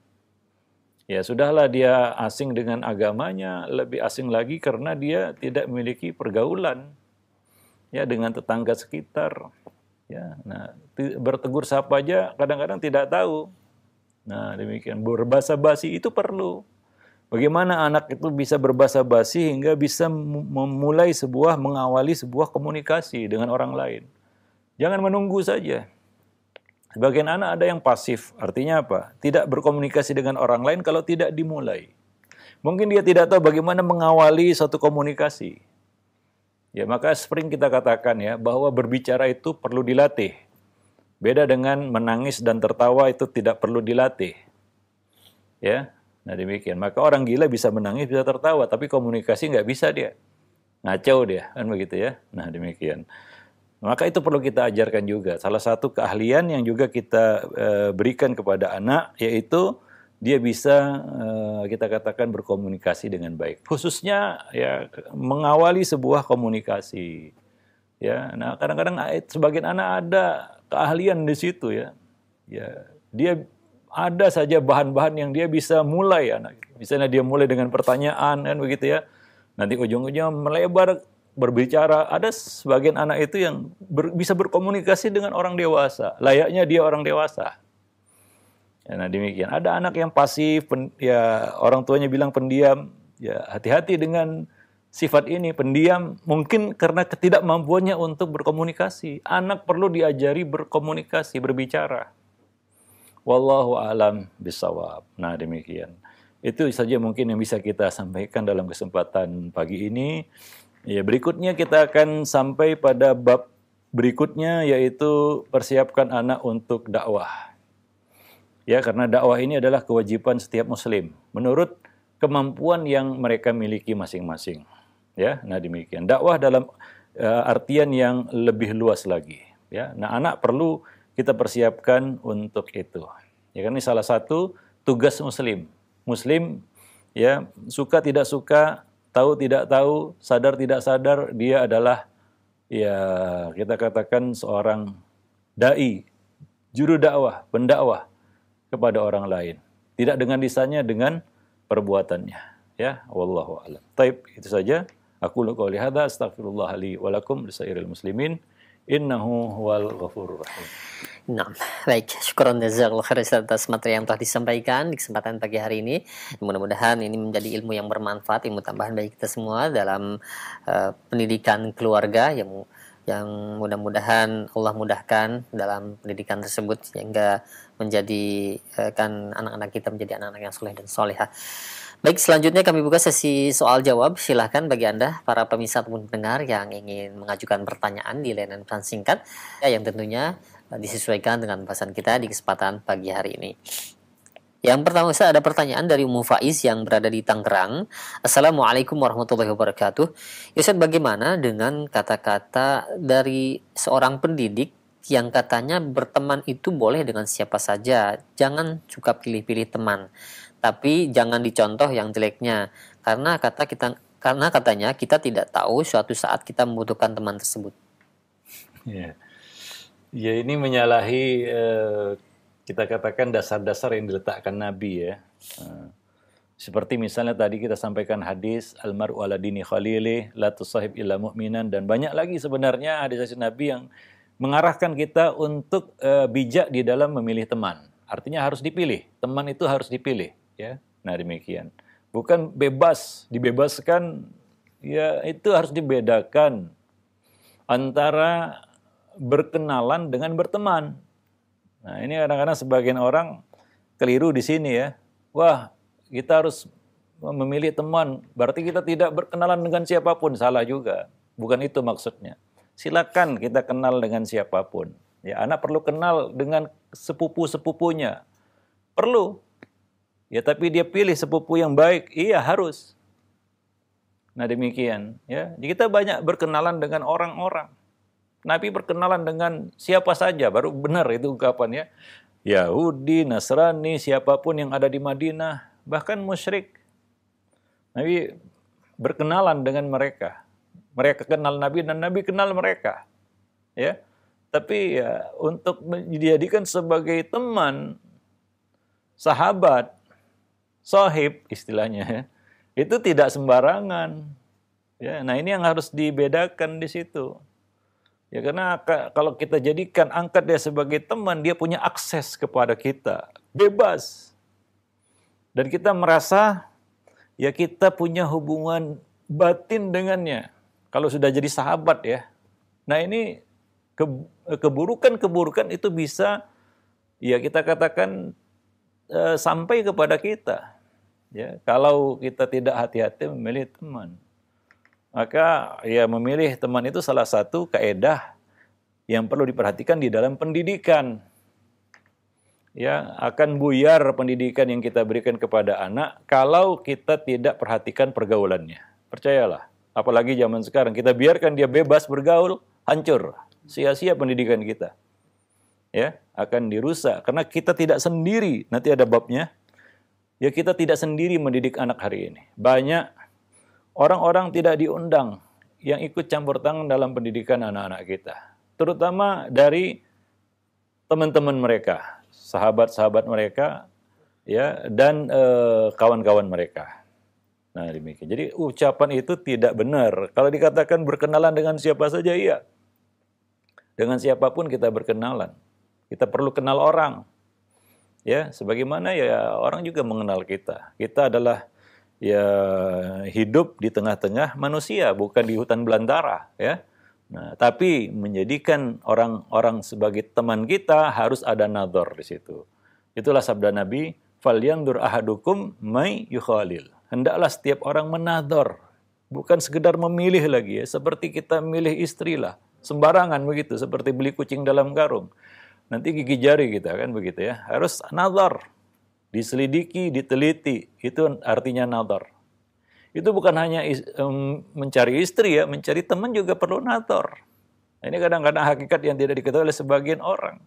Ya sudahlah, dia asing dengan agamanya, lebih asing lagi karena dia tidak memiliki pergaulan ya dengan tetangga sekitar, ya. Nah, bertegur sapa aja kadang-kadang tidak tahu. Nah, demikian. Berbahasa basi itu perlu. Bagaimana anak itu bisa berbahasa basi hingga bisa mengawali sebuah komunikasi dengan orang lain. Jangan menunggu saja. Sebagian anak ada yang pasif, artinya apa? Tidak berkomunikasi dengan orang lain kalau tidak dimulai. Mungkin dia tidak tahu bagaimana mengawali suatu komunikasi. Ya, maka sering kita katakan ya, bahwa berbicara itu perlu dilatih. Beda dengan menangis dan tertawa, itu tidak perlu dilatih. Ya. Nah, demikian. Maka orang gila bisa menangis, bisa tertawa, tapi komunikasi nggak bisa dia. Ngacau dia, kan begitu ya. Nah, demikian. Maka itu perlu kita ajarkan juga. Salah satu keahlian yang juga kita berikan kepada anak, yaitu dia bisa kita katakan berkomunikasi dengan baik. Khususnya ya mengawali sebuah komunikasi. Ya, nah kadang-kadang sebagian anak ada keahlian di situ ya. Ya, dia ada saja bahan-bahan yang dia bisa mulai anak. Misalnya dia mulai dengan pertanyaan kan begitu ya. Nanti ujung-ujungnya melebar berbicara. Ada sebagian anak itu yang bisa berkomunikasi dengan orang dewasa. Layaknya dia orang dewasa. Ya, nah demikian. Ada anak yang pasif, ya orang tuanya bilang pendiam. Ya hati-hati dengan sifat ini, pendiam. Mungkin karena ketidakmampuannya untuk berkomunikasi. Anak perlu diajari berkomunikasi, berbicara. Wallahu a'lam bishawab. Nah, demikian. Itu saja mungkin yang bisa kita sampaikan dalam kesempatan pagi ini. Ya, berikutnya kita akan sampai pada bab berikutnya, yaitu persiapkan anak untuk dakwah. Ya, karena dakwah ini adalah kewajiban setiap muslim menurut kemampuan yang mereka miliki masing-masing. Ya, nah demikian. Dakwah dalam artian yang lebih luas lagi. Ya, nah anak perlu kita persiapkan untuk itu. Ya kan, ini salah satu tugas muslim. Muslim ya, suka tidak suka, tahu tidak tahu, sadar tidak sadar, dia adalah ya kita katakan seorang dai, juru dakwah, pendakwah kepada orang lain. Tidak dengan lisannya, dengan perbuatannya. Ya, wallahu a'lam. Taib, itu saja. Aku qouli hadza astaghfirullah li wa lakum lisairil muslimin. Innahu huwal ghafurur rahim. Nah, baik. Syukron jazakallahu khairan atas materi yang telah disampaikan di kesempatan pagi hari ini. Mudah-mudahan ini menjadi ilmu yang bermanfaat, ilmu tambahan bagi kita semua dalam pendidikan keluarga yang mudah-mudahan Allah mudahkan dalam pendidikan tersebut sehingga menjadikan anak-anak kita menjadi anak-anak yang soleh dan solehah. Baik, selanjutnya kami buka sesi soal jawab. Silahkan bagi Anda, para pemirsa ataupun pendengar yang ingin mengajukan pertanyaan di layanan pesan singkat, ya, yang tentunya disesuaikan dengan bahasan kita di kesempatan pagi hari ini. Yang pertama, Ustaz, ada pertanyaan dari Ummu Faiz yang berada di Tangerang. Assalamualaikum warahmatullahi wabarakatuh. Ya, Ustaz, bagaimana dengan kata-kata dari seorang pendidik yang katanya berteman itu boleh dengan siapa saja, jangan suka pilih-pilih teman, tapi jangan dicontoh yang jeleknya, karena katanya kita tidak tahu suatu saat kita membutuhkan teman tersebut. Ya, ya ini menyalahi kita katakan dasar-dasar yang diletakkan Nabi ya. Seperti misalnya tadi kita sampaikan hadis almar'u ala dini khalili la tusahib illa mu'minan, dan banyak lagi sebenarnya hadis-hadis Nabi yang mengarahkan kita untuk bijak di dalam memilih teman. Artinya harus dipilih, teman itu harus dipilih ya. Nah, demikian. Bukan bebas, dibebaskan, ya itu harus dibedakan antara berkenalan dengan berteman. Nah, ini kadang-kadang sebagian orang keliru di sini ya. Wah, kita harus memilih teman, berarti kita tidak berkenalan dengan siapapun. Salah juga. Bukan itu maksudnya. Silakan kita kenal dengan siapapun. Ya, anak perlu kenal dengan sepupu-sepupunya. Perlu. Ya, tapi dia pilih sepupu yang baik. Iya, harus. Nah, demikian. Ya, kita banyak berkenalan dengan orang-orang. Nabi berkenalan dengan siapa saja, baru benar itu ungkapannya. Yahudi, Nasrani, siapapun yang ada di Madinah, bahkan musyrik. Nabi berkenalan dengan mereka. Mereka kenal Nabi dan Nabi kenal mereka. Ya. Tapi ya, untuk dijadikan sebagai teman, sahabat, sahib istilahnya, itu tidak sembarangan. Ya, nah ini yang harus dibedakan di situ. Ya, karena kalau kita jadikan, angkat dia sebagai teman, dia punya akses kepada kita, bebas. Dan kita merasa, ya kita punya hubungan batin dengannya. Kalau sudah jadi sahabat ya. Nah ini keburukan-keburukan itu bisa, ya kita katakan, sampai kepada kita. Ya, kalau kita tidak hati-hati memilih teman. Maka ya memilih teman itu salah satu kaedah yang perlu diperhatikan di dalam pendidikan. Ya, akan buyar pendidikan yang kita berikan kepada anak kalau kita tidak perhatikan pergaulannya. Percayalah, apalagi zaman sekarang kita biarkan dia bebas bergaul, hancur. Sia-sia pendidikan kita. Ya, akan dirusak karena kita tidak sendiri. Nanti ada babnya. Ya, kita tidak sendiri mendidik anak hari ini. Banyak orang-orang tidak diundang yang ikut campur tangan dalam pendidikan anak-anak kita. Terutama dari teman-teman mereka, sahabat-sahabat mereka, ya, dan kawan-kawan mereka. Nah, demikian. Jadi ucapan itu tidak benar. Kalau dikatakan berkenalan dengan siapa saja, iya. Dengan siapapun kita berkenalan. Kita perlu kenal orang. Ya, sebagaimana ya orang juga mengenal kita. Kita adalah ya hidup di tengah-tengah manusia, bukan di hutan belantara, ya. Nah, tapi menjadikan orang-orang sebagai teman kita harus ada nadhar di situ. Itulah sabda Nabi, "Falyandur ahadukum may yukhalil." Hendaklah setiap orang menadhar, bukan sekedar memilih lagi ya, seperti kita milih istri lah, sembarangan begitu, seperti beli kucing dalam karung. Nanti gigi jari kita kan begitu ya. Harus nadhar. Diselidiki, diteliti, itu artinya nadhar. Itu bukan hanya mencari istri ya, mencari teman juga perlu nadhar. Ini kadang-kadang hakikat yang tidak diketahui oleh sebagian orang.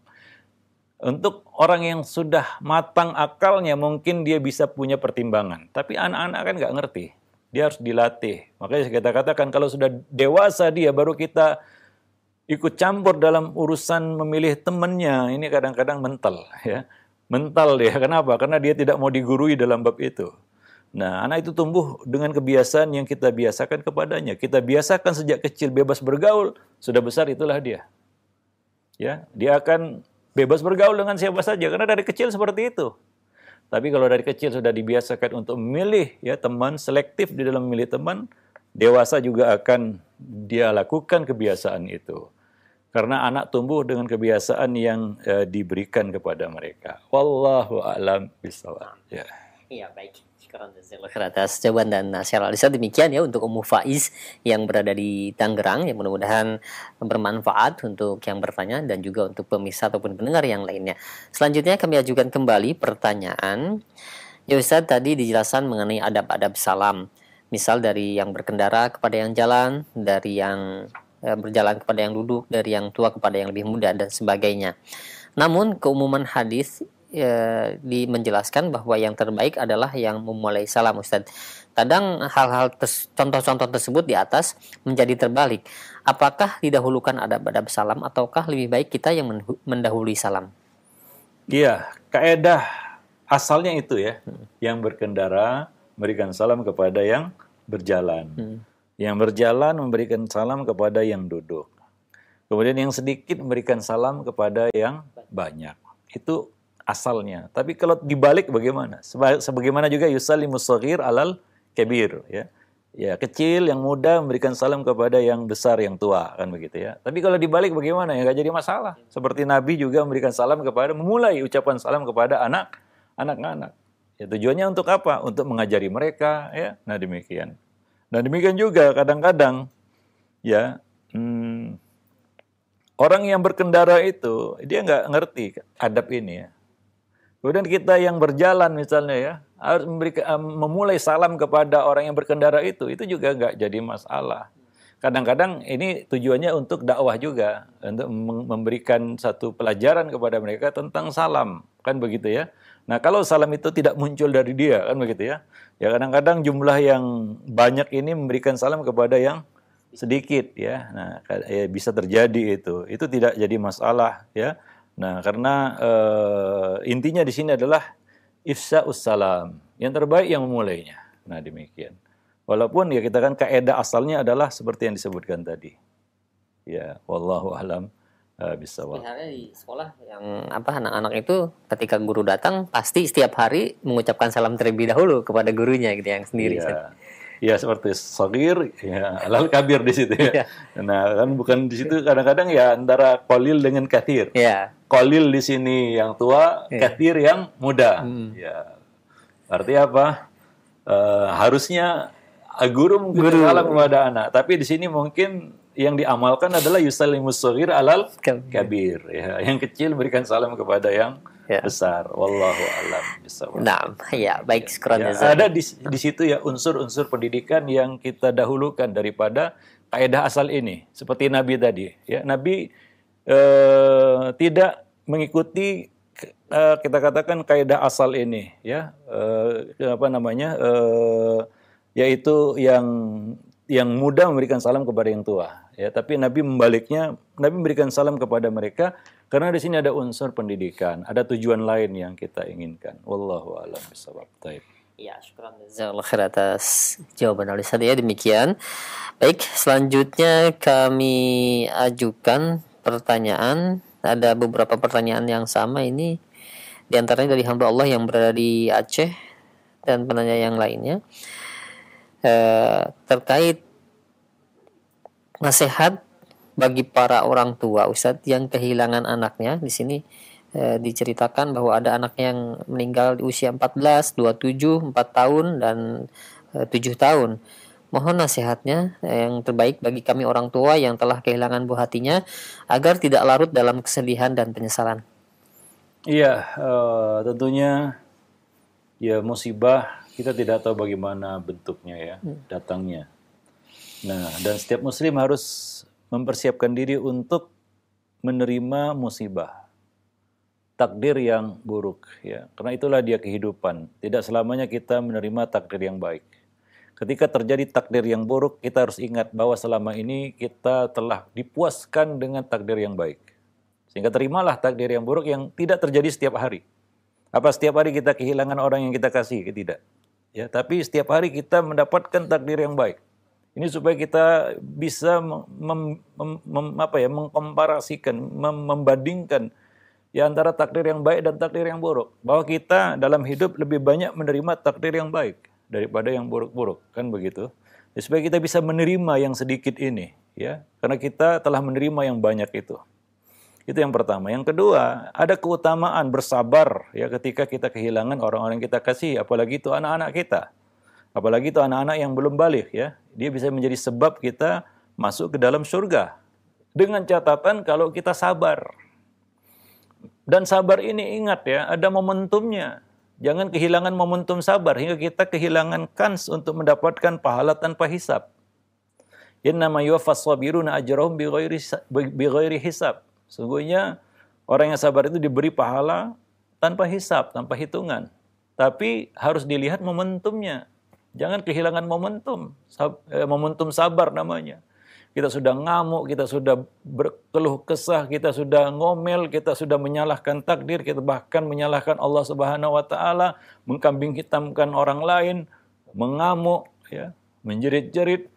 Untuk orang yang sudah matang akalnya mungkin dia bisa punya pertimbangan. Tapi anak-anak kan nggak ngerti. Dia harus dilatih. Makanya kita katakan kalau sudah dewasa dia baru kita ikut campur dalam urusan memilih temannya, ini kadang-kadang mental ya. Mental dia. Kenapa? Karena dia tidak mau digurui dalam bab itu. Nah, anak itu tumbuh dengan kebiasaan yang kita biasakan kepadanya. Kita biasakan sejak kecil bebas bergaul, sudah besar itulah dia. Ya, dia akan bebas bergaul dengan siapa saja karena dari kecil seperti itu. Tapi kalau dari kecil sudah dibiasakan untuk memilih ya teman, selektif di dalam memilih teman, dewasa juga akan dia lakukan kebiasaan itu. Karena anak tumbuh dengan kebiasaan yang diberikan kepada mereka. Wallahu a'lam bishawab. Ya. Iya, baik. Syukran jazakallahu khair atas jawaban dan nasihat al-Ustaz. Demikian ya untuk Ummu Faiz yang berada di Tangerang, yang mudah-mudahan bermanfaat untuk yang bertanya dan juga untuk pemirsa ataupun pendengar yang lainnya. Selanjutnya kami ajukan kembali pertanyaan. Ya Ustaz, tadi dijelaskan mengenai adab-adab salam. Misal dari yang berkendara kepada yang jalan, dari yang berjalan kepada yang duduk, dari yang tua kepada yang lebih muda dan sebagainya. Namun keumuman hadis menjelaskan bahwa yang terbaik adalah yang memulai salam, Ustaz. Kadang hal-hal contoh-contoh tersebut di atas menjadi terbalik. Apakah didahulukan adab-adab salam ataukah lebih baik kita yang mendahului salam? Iya, kaedah asalnya itu ya. Yang berkendara memberikan salam kepada yang berjalan. Yang berjalan memberikan salam kepada yang duduk. Kemudian yang sedikit memberikan salam kepada yang banyak. Itu asalnya. Tapi kalau dibalik bagaimana? Sebagaimana juga yusallimus shaghir alal kabir, ya. Ya, kecil yang muda memberikan salam kepada yang besar, yang tua, kan begitu ya. Tapi kalau dibalik bagaimana? Ya nggak jadi masalah. Seperti Nabi juga memberikan salam memulai ucapan salam kepada anak-anak. Ya, tujuannya untuk apa? Untuk mengajari mereka, ya. Nah, demikian. Nah, demikian juga kadang-kadang ya orang yang berkendara itu dia nggak ngerti adab ini ya. Kemudian kita yang berjalan misalnya ya, harus memulai salam kepada orang yang berkendara itu juga nggak jadi masalah. Kadang-kadang ini tujuannya untuk dakwah juga, untuk memberikan satu pelajaran kepada mereka tentang salam, kan begitu ya. Nah kalau salam itu tidak muncul dari dia, kan begitu ya. Ya kadang-kadang jumlah yang banyak ini memberikan salam kepada yang sedikit ya. Nah ya, bisa terjadi itu tidak jadi masalah ya. Nah, karena intinya di sini adalah ifsya'us salam. Yang terbaik yang memulainya. Nah, demikian. Walaupun ya kita kan kaidah asalnya adalah seperti yang disebutkan tadi. Ya, wallahu a'lam bishawab. Di sekolah yang anak-anak itu ketika guru datang pasti setiap hari mengucapkan salam terlebih dahulu kepada gurunya gitu yang sendiri. Iya. Ya seperti shagir, ya alal kabir di situ ya. Nah kan bukan di situ kadang-kadang ya antara qalil dengan kathir. Ya. Qalil di sini yang tua, kathir yang muda. Ya. Artinya apa? Harusnya guru mungkin salam kepada anak, tapi di sini mungkin yang diamalkan adalah yusallimus shagir alal kabir. Ya. Yang kecil berikan salam kepada yang besar. Wallahu a'lam bishawab. Nah, ya baik ya, ada di situ ya unsur-unsur pendidikan yang kita dahulukan daripada kaidah asal ini. Seperti Nabi tadi, ya. Nabi tidak mengikuti kita katakan kaidah asal ini, ya. Yaitu yang muda memberikan salam kepada yang tua, ya. Tapi Nabi membaliknya, Nabi memberikan salam kepada mereka. Karena di sini ada unsur pendidikan, ada tujuan lain yang kita inginkan. Wallahu a'lam bishawab. Taib. Ya, syukran jazakallahu khair atas jawaban Ustaz ya. Demikian. Baik, selanjutnya kami ajukan pertanyaan. Ada beberapa pertanyaan yang sama ini. Di antaranya dari hamba Allah yang berada di Aceh dan penanya yang lainnya. Terkait nasihat bagi para orang tua Ustadz yang kehilangan anaknya. Di sini diceritakan bahwa ada anak yang meninggal di usia 14, 27, 4 tahun dan 7 tahun. Mohon nasihatnya yang terbaik bagi kami orang tua yang telah kehilangan buah hatinya agar tidak larut dalam kesedihan dan penyesalan. Iya, tentunya ya musibah kita tidak tahu bagaimana bentuknya ya, datangnya. Nah, dan setiap muslim harus mempersiapkan diri untuk menerima musibah, takdir yang buruk, ya. Karena itulah dia kehidupan. Tidak selamanya kita menerima takdir yang baik. Ketika terjadi takdir yang buruk, kita harus ingat bahwa selama ini kita telah dipuaskan dengan takdir yang baik. Sehingga terimalah takdir yang buruk yang tidak terjadi setiap hari. Apa setiap hari kita kehilangan orang yang kita kasih? Tidak. Ya, tapi setiap hari kita mendapatkan takdir yang baik. Ini supaya kita bisa mengkomparasikan, membandingkan ya antara takdir yang baik dan takdir yang buruk. Bahwa kita dalam hidup lebih banyak menerima takdir yang baik daripada yang buruk-buruk, kan begitu? Ya, supaya kita bisa menerima yang sedikit ini, ya, karena kita telah menerima yang banyak itu. Itu yang pertama. Yang kedua, ada keutamaan bersabar ya ketika kita kehilangan orang-orang yang kita kasih, apalagi itu anak-anak kita. Apalagi itu anak-anak yang belum balik ya. Dia bisa menjadi sebab kita masuk ke dalam surga. Dengan catatan kalau kita sabar. Dan sabar ini ingat ya, ada momentumnya. Jangan kehilangan momentum sabar hingga kita kehilangan kans untuk mendapatkan pahala tanpa hisab. Innama yuwaffas sabiruna ajrahum bighairi hisab. Sungguhnya orang yang sabar itu diberi pahala tanpa hisab, tanpa hitungan. Tapi harus dilihat momentumnya. Jangan kehilangan momentum. Momentum sabar namanya. Kita sudah ngamuk, kita sudah berkeluh kesah, kita sudah ngomel, kita sudah menyalahkan takdir, kita bahkan menyalahkan Allah Subhanahu wa taala, mengkambing hitamkan orang lain, mengamuk ya, menjerit-jerit,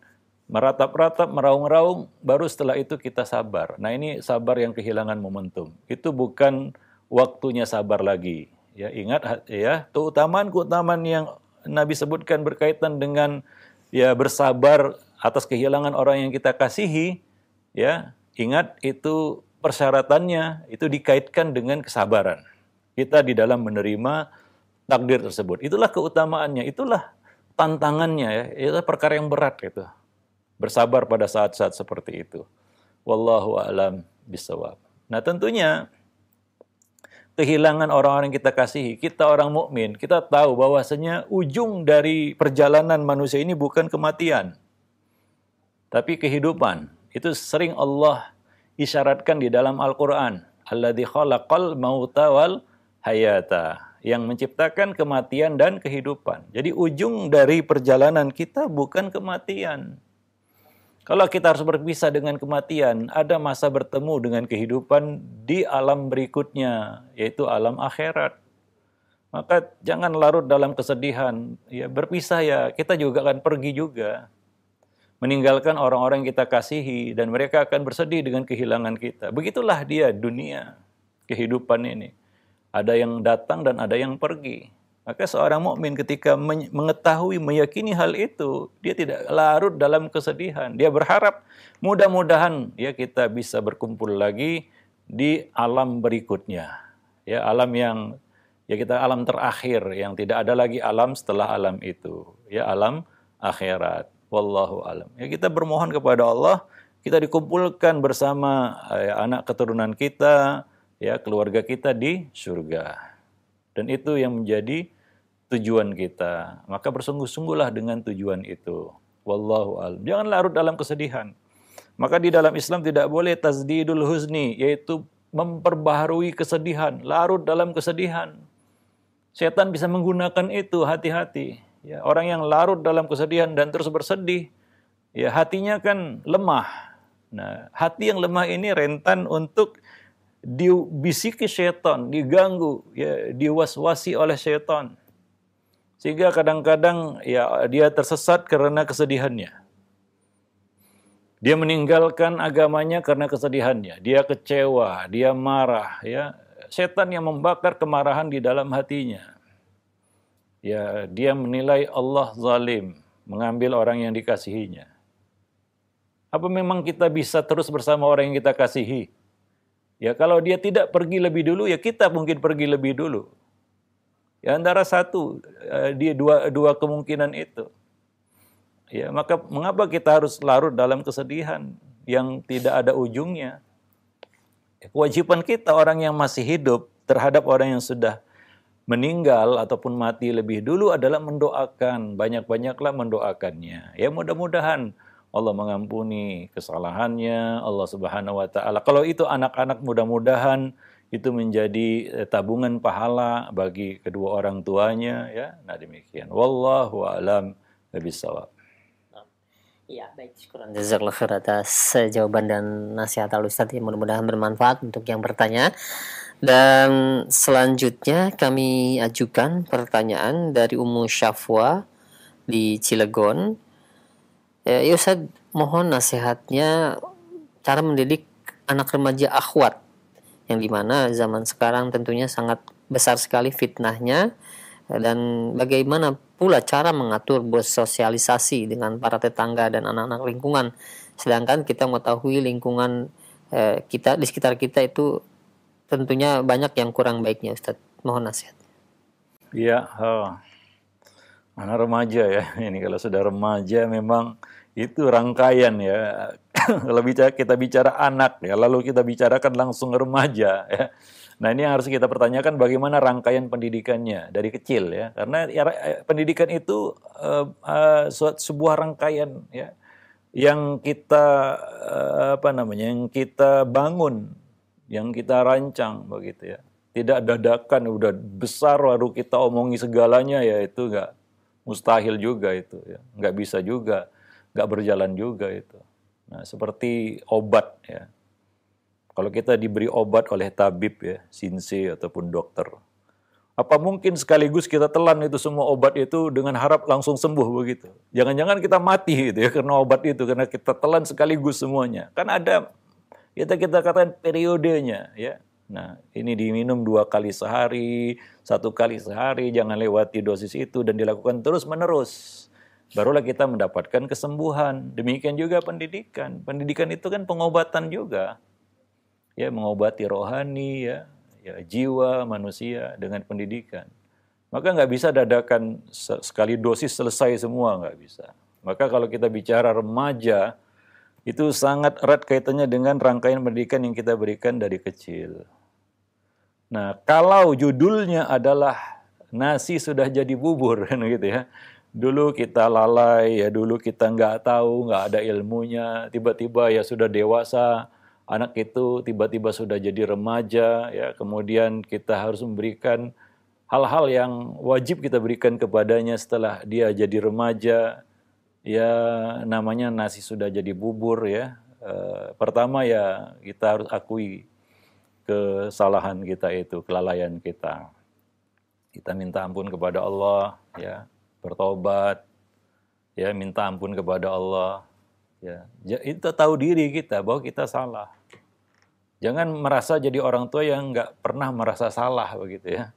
meratap-ratap, meraung-raung, baru setelah itu kita sabar. Nah, ini sabar yang kehilangan momentum. Itu bukan waktunya sabar lagi. Ya, ingat ya, keutamaan yang Nabi sebutkan berkaitan dengan ya bersabar atas kehilangan orang yang kita kasihi, ya, ingat itu persyaratannya itu dikaitkan dengan kesabaran. Kita di dalam menerima takdir tersebut. Itulah keutamaannya, itulah tantangannya ya. Itu perkara yang berat itu. Bersabar pada saat-saat seperti itu. Wallahu a'lam bishawab. Nah, tentunya kehilangan orang-orang yang kita kasihi, kita orang mukmin, kita tahu bahwasanya ujung dari perjalanan manusia ini bukan kematian, tapi kehidupan. Itu sering Allah isyaratkan di dalam Al-Qur'an. Alladzi khalaqal mauta wal hayata, yang menciptakan kematian dan kehidupan. Jadi ujung dari perjalanan kita bukan kematian. Kalau kita harus berpisah dengan kematian, ada masa bertemu dengan kehidupan di alam berikutnya, yaitu alam akhirat. Maka jangan larut dalam kesedihan. Ya, berpisah ya, kita juga akan pergi juga. Meninggalkan orang-orang yang kita kasihi, dan mereka akan bersedih dengan kehilangan kita. Begitulah dia dunia, kehidupan ini. Ada yang datang dan ada yang pergi. Maka seorang mukmin ketika mengetahui, meyakini hal itu, dia tidak larut dalam kesedihan. Dia berharap mudah-mudahan ya kita bisa berkumpul lagi di alam berikutnya. Ya, alam yang ya kita alam terakhir yang tidak ada lagi alam setelah alam itu. Ya, alam akhirat. Wallahu alam. Ya, kita bermohon kepada Allah, kita dikumpulkan bersama ya, anak keturunan kita, ya, keluarga kita di surga. Dan itu yang menjadi tujuan kita. Maka bersungguh-sungguhlah dengan tujuan itu. Wallahu a'lam. Jangan larut dalam kesedihan. Maka di dalam Islam tidak boleh tazdidul huzni, yaitu memperbaharui kesedihan, larut dalam kesedihan. Setan bisa menggunakan itu, hati-hati. Ya, orang yang larut dalam kesedihan dan terus bersedih, ya hatinya kan lemah. Nah, hati yang lemah ini rentan untuk dibisiki syaitan, diganggu, ya, diwaswasi oleh syaitan. Sehingga kadang-kadang ya dia tersesat karena kesedihannya. Dia meninggalkan agamanya karena kesedihannya. Dia kecewa, dia marah, ya. Syaitan yang membakar kemarahan di dalam hatinya. Ya, dia menilai Allah zalim, mengambil orang yang dikasihinya. Apa memang kita bisa terus bersama orang yang kita kasihi? Ya, kalau dia tidak pergi lebih dulu, ya kita mungkin pergi lebih dulu. Ya, antara satu, dia dua kemungkinan itu. Ya, maka mengapa kita harus larut dalam kesedihan yang tidak ada ujungnya? Ya, kewajiban kita orang yang masih hidup terhadap orang yang sudah meninggal ataupun mati lebih dulu adalah mendoakan, banyak-banyaklah mendoakannya. Ya, mudah-mudahan Allah mengampuni kesalahannya, Allah Subhanahu wa taala. Kalau itu anak-anak, mudah-mudahan itu menjadi tabungan pahala bagi kedua orang tuanya, ya. Nah, demikian. Wallahu a'lam bishawab. Ya, baik. Syukuran jazakallahu khair atas jawaban dan nasihat Al-Ustaz yang mudah-mudahan bermanfaat untuk yang bertanya. Dan selanjutnya kami ajukan pertanyaan dari Ummu Syafwa di Cilegon. Ya Ustaz, mohon nasihatnya cara mendidik anak remaja akhwat, yang dimana zaman sekarang tentunya sangat besar sekali fitnahnya, dan bagaimana pula cara mengatur bersosialisasi dengan para tetangga dan anak-anak lingkungan, sedangkan kita mengetahui lingkungan kita di sekitar kita itu tentunya banyak yang kurang baiknya, Ustadz. Mohon nasihat. Iya, anak remaja ya. Ini kalau sudah remaja memang itu rangkaian ya. Kalau kita bicara anak ya, lalu kita bicarakan langsung remaja ya. Nah, ini yang harus kita pertanyakan bagaimana rangkaian pendidikannya dari kecil ya. Karena ya, pendidikan itu sebuah rangkaian ya yang kita yang kita bangun, yang kita rancang begitu ya. Tidak dadakan udah besar baru kita omongi segalanya, ya itu nggak, mustahil juga itu ya. Nggak bisa juga, nggak berjalan juga itu. Nah, seperti obat ya. Kalau kita diberi obat oleh tabib ya, sinse ataupun dokter, apa mungkin sekaligus kita telan itu semua obat itu dengan harap langsung sembuh begitu? Jangan-jangan kita mati gitu ya karena obat itu, karena kita telan sekaligus semuanya. Kan ada kita katakan periodenya ya. Nah, ini diminum 2 kali sehari, 1 kali sehari, jangan lewati dosis itu dan dilakukan terus-menerus. Barulah kita mendapatkan kesembuhan. Demikian juga pendidikan. Pendidikan itu kan pengobatan juga. Ya, mengobati rohani ya jiwa manusia dengan pendidikan. Maka nggak bisa dadakan sekali dosis selesai semua, nggak bisa. Maka kalau kita bicara remaja, itu sangat erat kaitannya dengan rangkaian pendidikan yang kita berikan dari kecil. Nah, kalau judulnya adalah nasi sudah jadi bubur, kan gitu ya. Dulu kita lalai, ya dulu kita nggak tahu, nggak ada ilmunya, tiba-tiba ya sudah dewasa, anak itu tiba-tiba sudah jadi remaja, ya kemudian kita harus memberikan hal-hal yang wajib kita berikan kepadanya setelah dia jadi remaja, ya namanya nasi sudah jadi bubur ya. Pertama ya kita harus akui kesalahan kita itu, kelalaian kita. Kita minta ampun kepada Allah, ya, bertobat, ya, minta ampun kepada Allah, ya. Itu tahu diri kita bahwa kita salah. Jangan merasa jadi orang tua yang nggak pernah merasa salah begitu ya.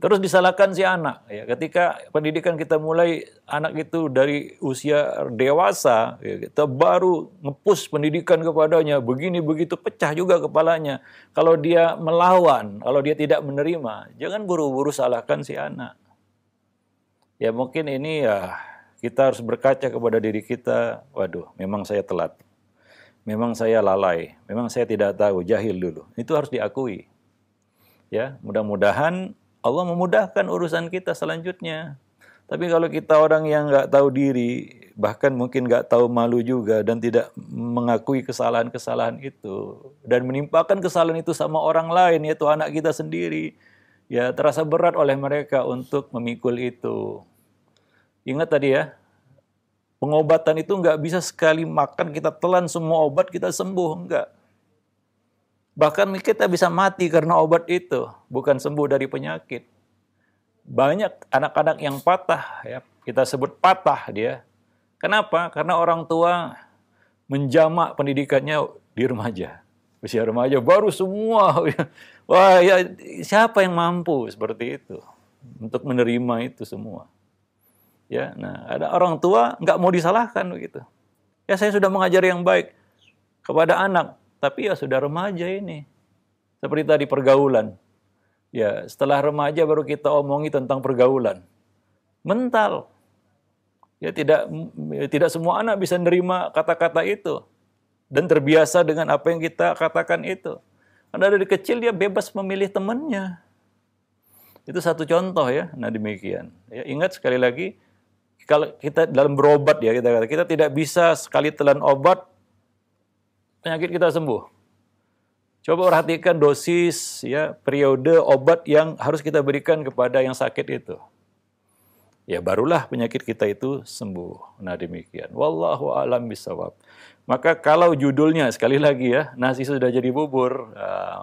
Terus disalahkan si anak. Ya, ketika pendidikan kita mulai anak itu dari usia dewasa, ya, kita baru nge-push pendidikan kepadanya, begini begitu, pecah juga kepalanya. Kalau dia melawan, kalau dia tidak menerima, jangan buru-buru salahkan si anak. Ya mungkin ini ya kita harus berkaca kepada diri kita. Waduh, memang saya telat, memang saya lalai, memang saya tidak tahu, jahil dulu. Itu harus diakui. Ya, mudah-mudahan Allah memudahkan urusan kita selanjutnya. Tapi kalau kita orang yang nggak tahu diri, bahkan mungkin nggak tahu malu juga dan tidak mengakui kesalahan-kesalahan itu dan menimpakan kesalahan itu sama orang lain, yaitu anak kita sendiri, ya terasa berat oleh mereka untuk memikul itu. Ingat tadi ya, pengobatan itu nggak bisa sekali makan kita telan semua obat kita sembuh, enggak. Bahkan kita bisa mati karena obat itu, bukan sembuh dari penyakit. Banyak anak-anak yang patah, ya, kita sebut patah dia. Kenapa? Karena orang tua menjamak pendidikannya di remaja. Usia remaja baru semua. Wah, ya siapa yang mampu seperti itu untuk menerima itu semua? Ya, nah ada orang tua nggak mau disalahkan begitu. Ya saya sudah mengajar yang baik kepada anak, tapi ya sudah remaja ini. Seperti tadi pergaulan. Ya, setelah remaja baru kita omongi tentang pergaulan. Mental. Ya tidak semua anak bisa menerima kata-kata itu dan terbiasa dengan apa yang kita katakan itu. Karena dari kecil dia bebas memilih temannya. Itu satu contoh ya. Nah, demikian. Ya, ingat sekali lagi, kalau kita dalam berobat ya, kita tidak bisa sekali telan obat penyakit kita sembuh. Coba perhatikan dosis ya, periode obat yang harus kita berikan kepada yang sakit itu. Ya barulah penyakit kita itu sembuh. Nah, demikian. Wallahu a'lam bishawab. Maka kalau judulnya sekali lagi ya, nasi sudah jadi bubur,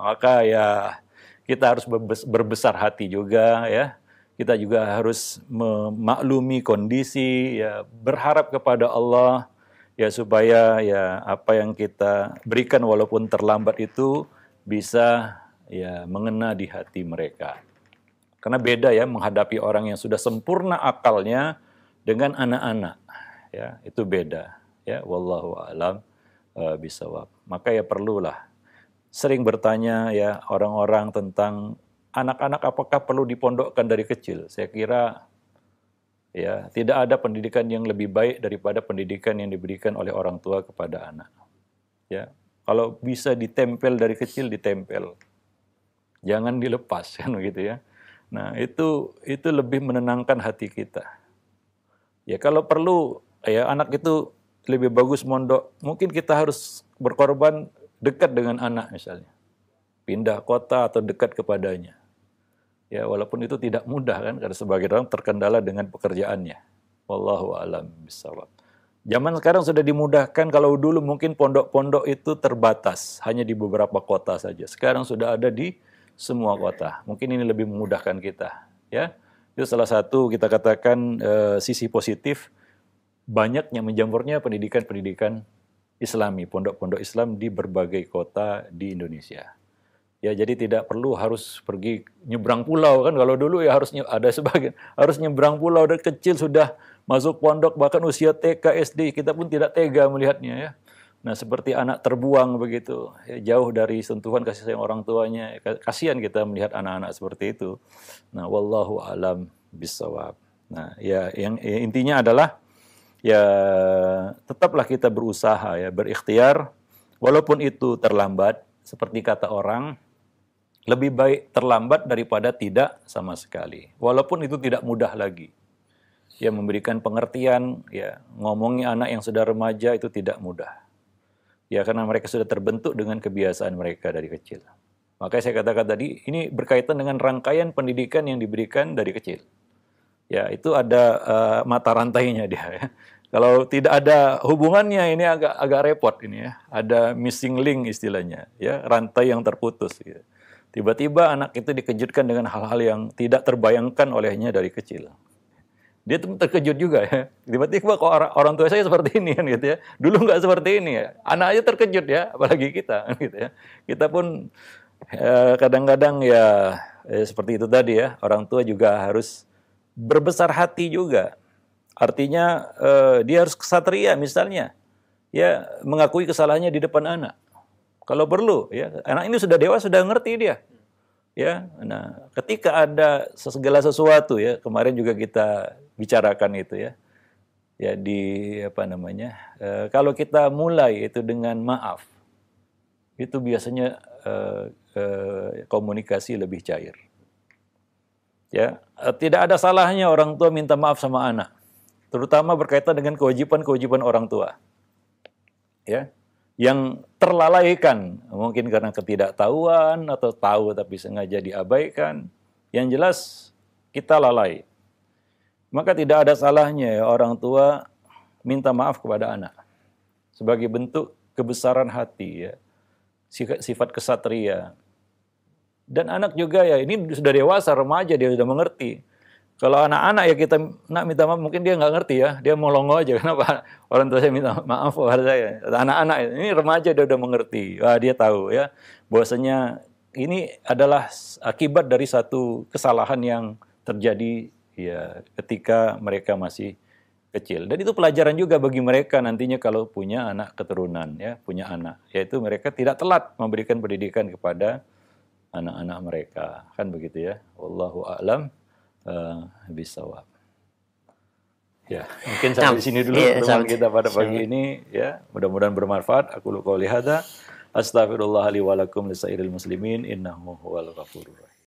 maka ya kita harus berbesar hati juga ya. Kita juga harus memaklumi kondisi, ya, berharap kepada Allah, ya supaya ya apa yang kita berikan walaupun terlambat itu bisa ya mengena di hati mereka. Karena beda ya menghadapi orang yang sudah sempurna akalnya dengan anak-anak, ya itu beda. Ya wallahu a'lam bishawab. Maka ya perlulah sering bertanya ya orang-orang tentang anak-anak apakah perlu dipondokkan dari kecil. Saya kira ya tidak ada pendidikan yang lebih baik daripada pendidikan yang diberikan oleh orang tua kepada anak. Ya, kalau bisa ditempel dari kecil ditempel, jangan dilepas kan begitu ya. Nah itu lebih menenangkan hati kita. Ya kalau perlu ya anak itu lebih bagus mondok, mungkin kita harus berkorban dekat dengan anak misalnya, pindah kota atau dekat kepadanya. Ya walaupun itu tidak mudah kan, karena sebagian orang terkendala dengan pekerjaannya. Wallahu a'lam bishawab. Zaman sekarang sudah dimudahkan, kalau dulu mungkin pondok-pondok itu terbatas, hanya di beberapa kota saja. Sekarang sudah ada di semua kota. Mungkin ini lebih memudahkan kita. Ya, itu salah satu kita katakan sisi positif, banyaknya menjamurnya pendidikan-pendidikan Islami, pondok-pondok Islam di berbagai kota di Indonesia. Ya, jadi tidak perlu harus pergi nyebrang pulau kan. Kalau dulu ya harus ada sebagian harus nyebrang pulau dari kecil sudah masuk pondok, bahkan usia TK, SD kita pun tidak tega melihatnya ya. Nah, seperti anak terbuang begitu, ya, jauh dari sentuhan kasih sayang orang tuanya. Kasihan kita melihat anak-anak seperti itu. Nah, wallahu alam bisawab. Nah, ya yang intinya adalah ya tetaplah kita berusaha ya, berikhtiar walaupun itu terlambat, seperti kata orang, lebih baik terlambat daripada tidak sama sekali. Walaupun itu tidak mudah lagi. Ya memberikan pengertian, ya ngomongi anak yang sudah remaja itu tidak mudah. Ya karena mereka sudah terbentuk dengan kebiasaan mereka dari kecil. Makanya saya katakan tadi, ini berkaitan dengan rangkaian pendidikan yang diberikan dari kecil. Ya itu ada mata rantainya dia ya. Kalau tidak ada hubungannya ini agak repot ini ya. Ada missing link istilahnya, ya rantai yang terputus. Gitu. Tiba-tiba anak itu dikejutkan dengan hal-hal yang tidak terbayangkan olehnya dari kecil. Dia tuh terkejut juga ya. Tiba-tiba kok orang tua saya seperti ini kan gitu ya. Dulu nggak seperti ini ya. Anak aja terkejut ya, apalagi kita gitu ya. Kita pun kadang-kadang ya seperti itu tadi ya. Orang tua juga harus berbesar hati juga. Artinya dia harus kesatria misalnya. Ya mengakui kesalahannya di depan anak. Kalau perlu ya. Anak ini sudah dewasa, sudah ngerti dia. Ya, nah, ketika ada segala sesuatu ya, kemarin juga kita bicarakan itu ya, ya di apa namanya, kalau kita mulai itu dengan maaf, itu biasanya komunikasi lebih cair. Ya, tidak ada salahnya orang tua minta maaf sama anak, terutama berkaitan dengan kewajiban-kewajiban orang tua. Ya. Yang terlalaikan, mungkin karena ketidaktahuan atau tahu tapi sengaja diabaikan, yang jelas kita lalai. Maka tidak ada salahnya ya, orang tua minta maaf kepada anak sebagai bentuk kebesaran hati ya, sifat kesatria. Dan anak juga ya, ini sudah dewasa, remaja, dia sudah mengerti. Kalau anak-anak ya kita nak minta maaf, mungkin dia nggak ngerti ya, dia molongo aja. Kenapa orang tua saya minta maaf kepada saya? Anak-anak ini remaja dia udah mengerti, wah dia tahu ya, bahwasanya ini adalah akibat dari satu kesalahan yang terjadi ya ketika mereka masih kecil. Dan itu pelajaran juga bagi mereka nantinya kalau punya anak keturunan ya, punya anak, yaitu mereka tidak telat memberikan pendidikan kepada anak-anak mereka, kan begitu ya. Wallahu a'lam bisawab. Ya, mungkin sampai di sini dulu pertemuan kita pada pagi ini ya. Mudah-mudahan bermanfaat. Aku qouli hadza, astaghfirullah li wa lakum lisairil muslimin innahu huwal ghafurur rahim.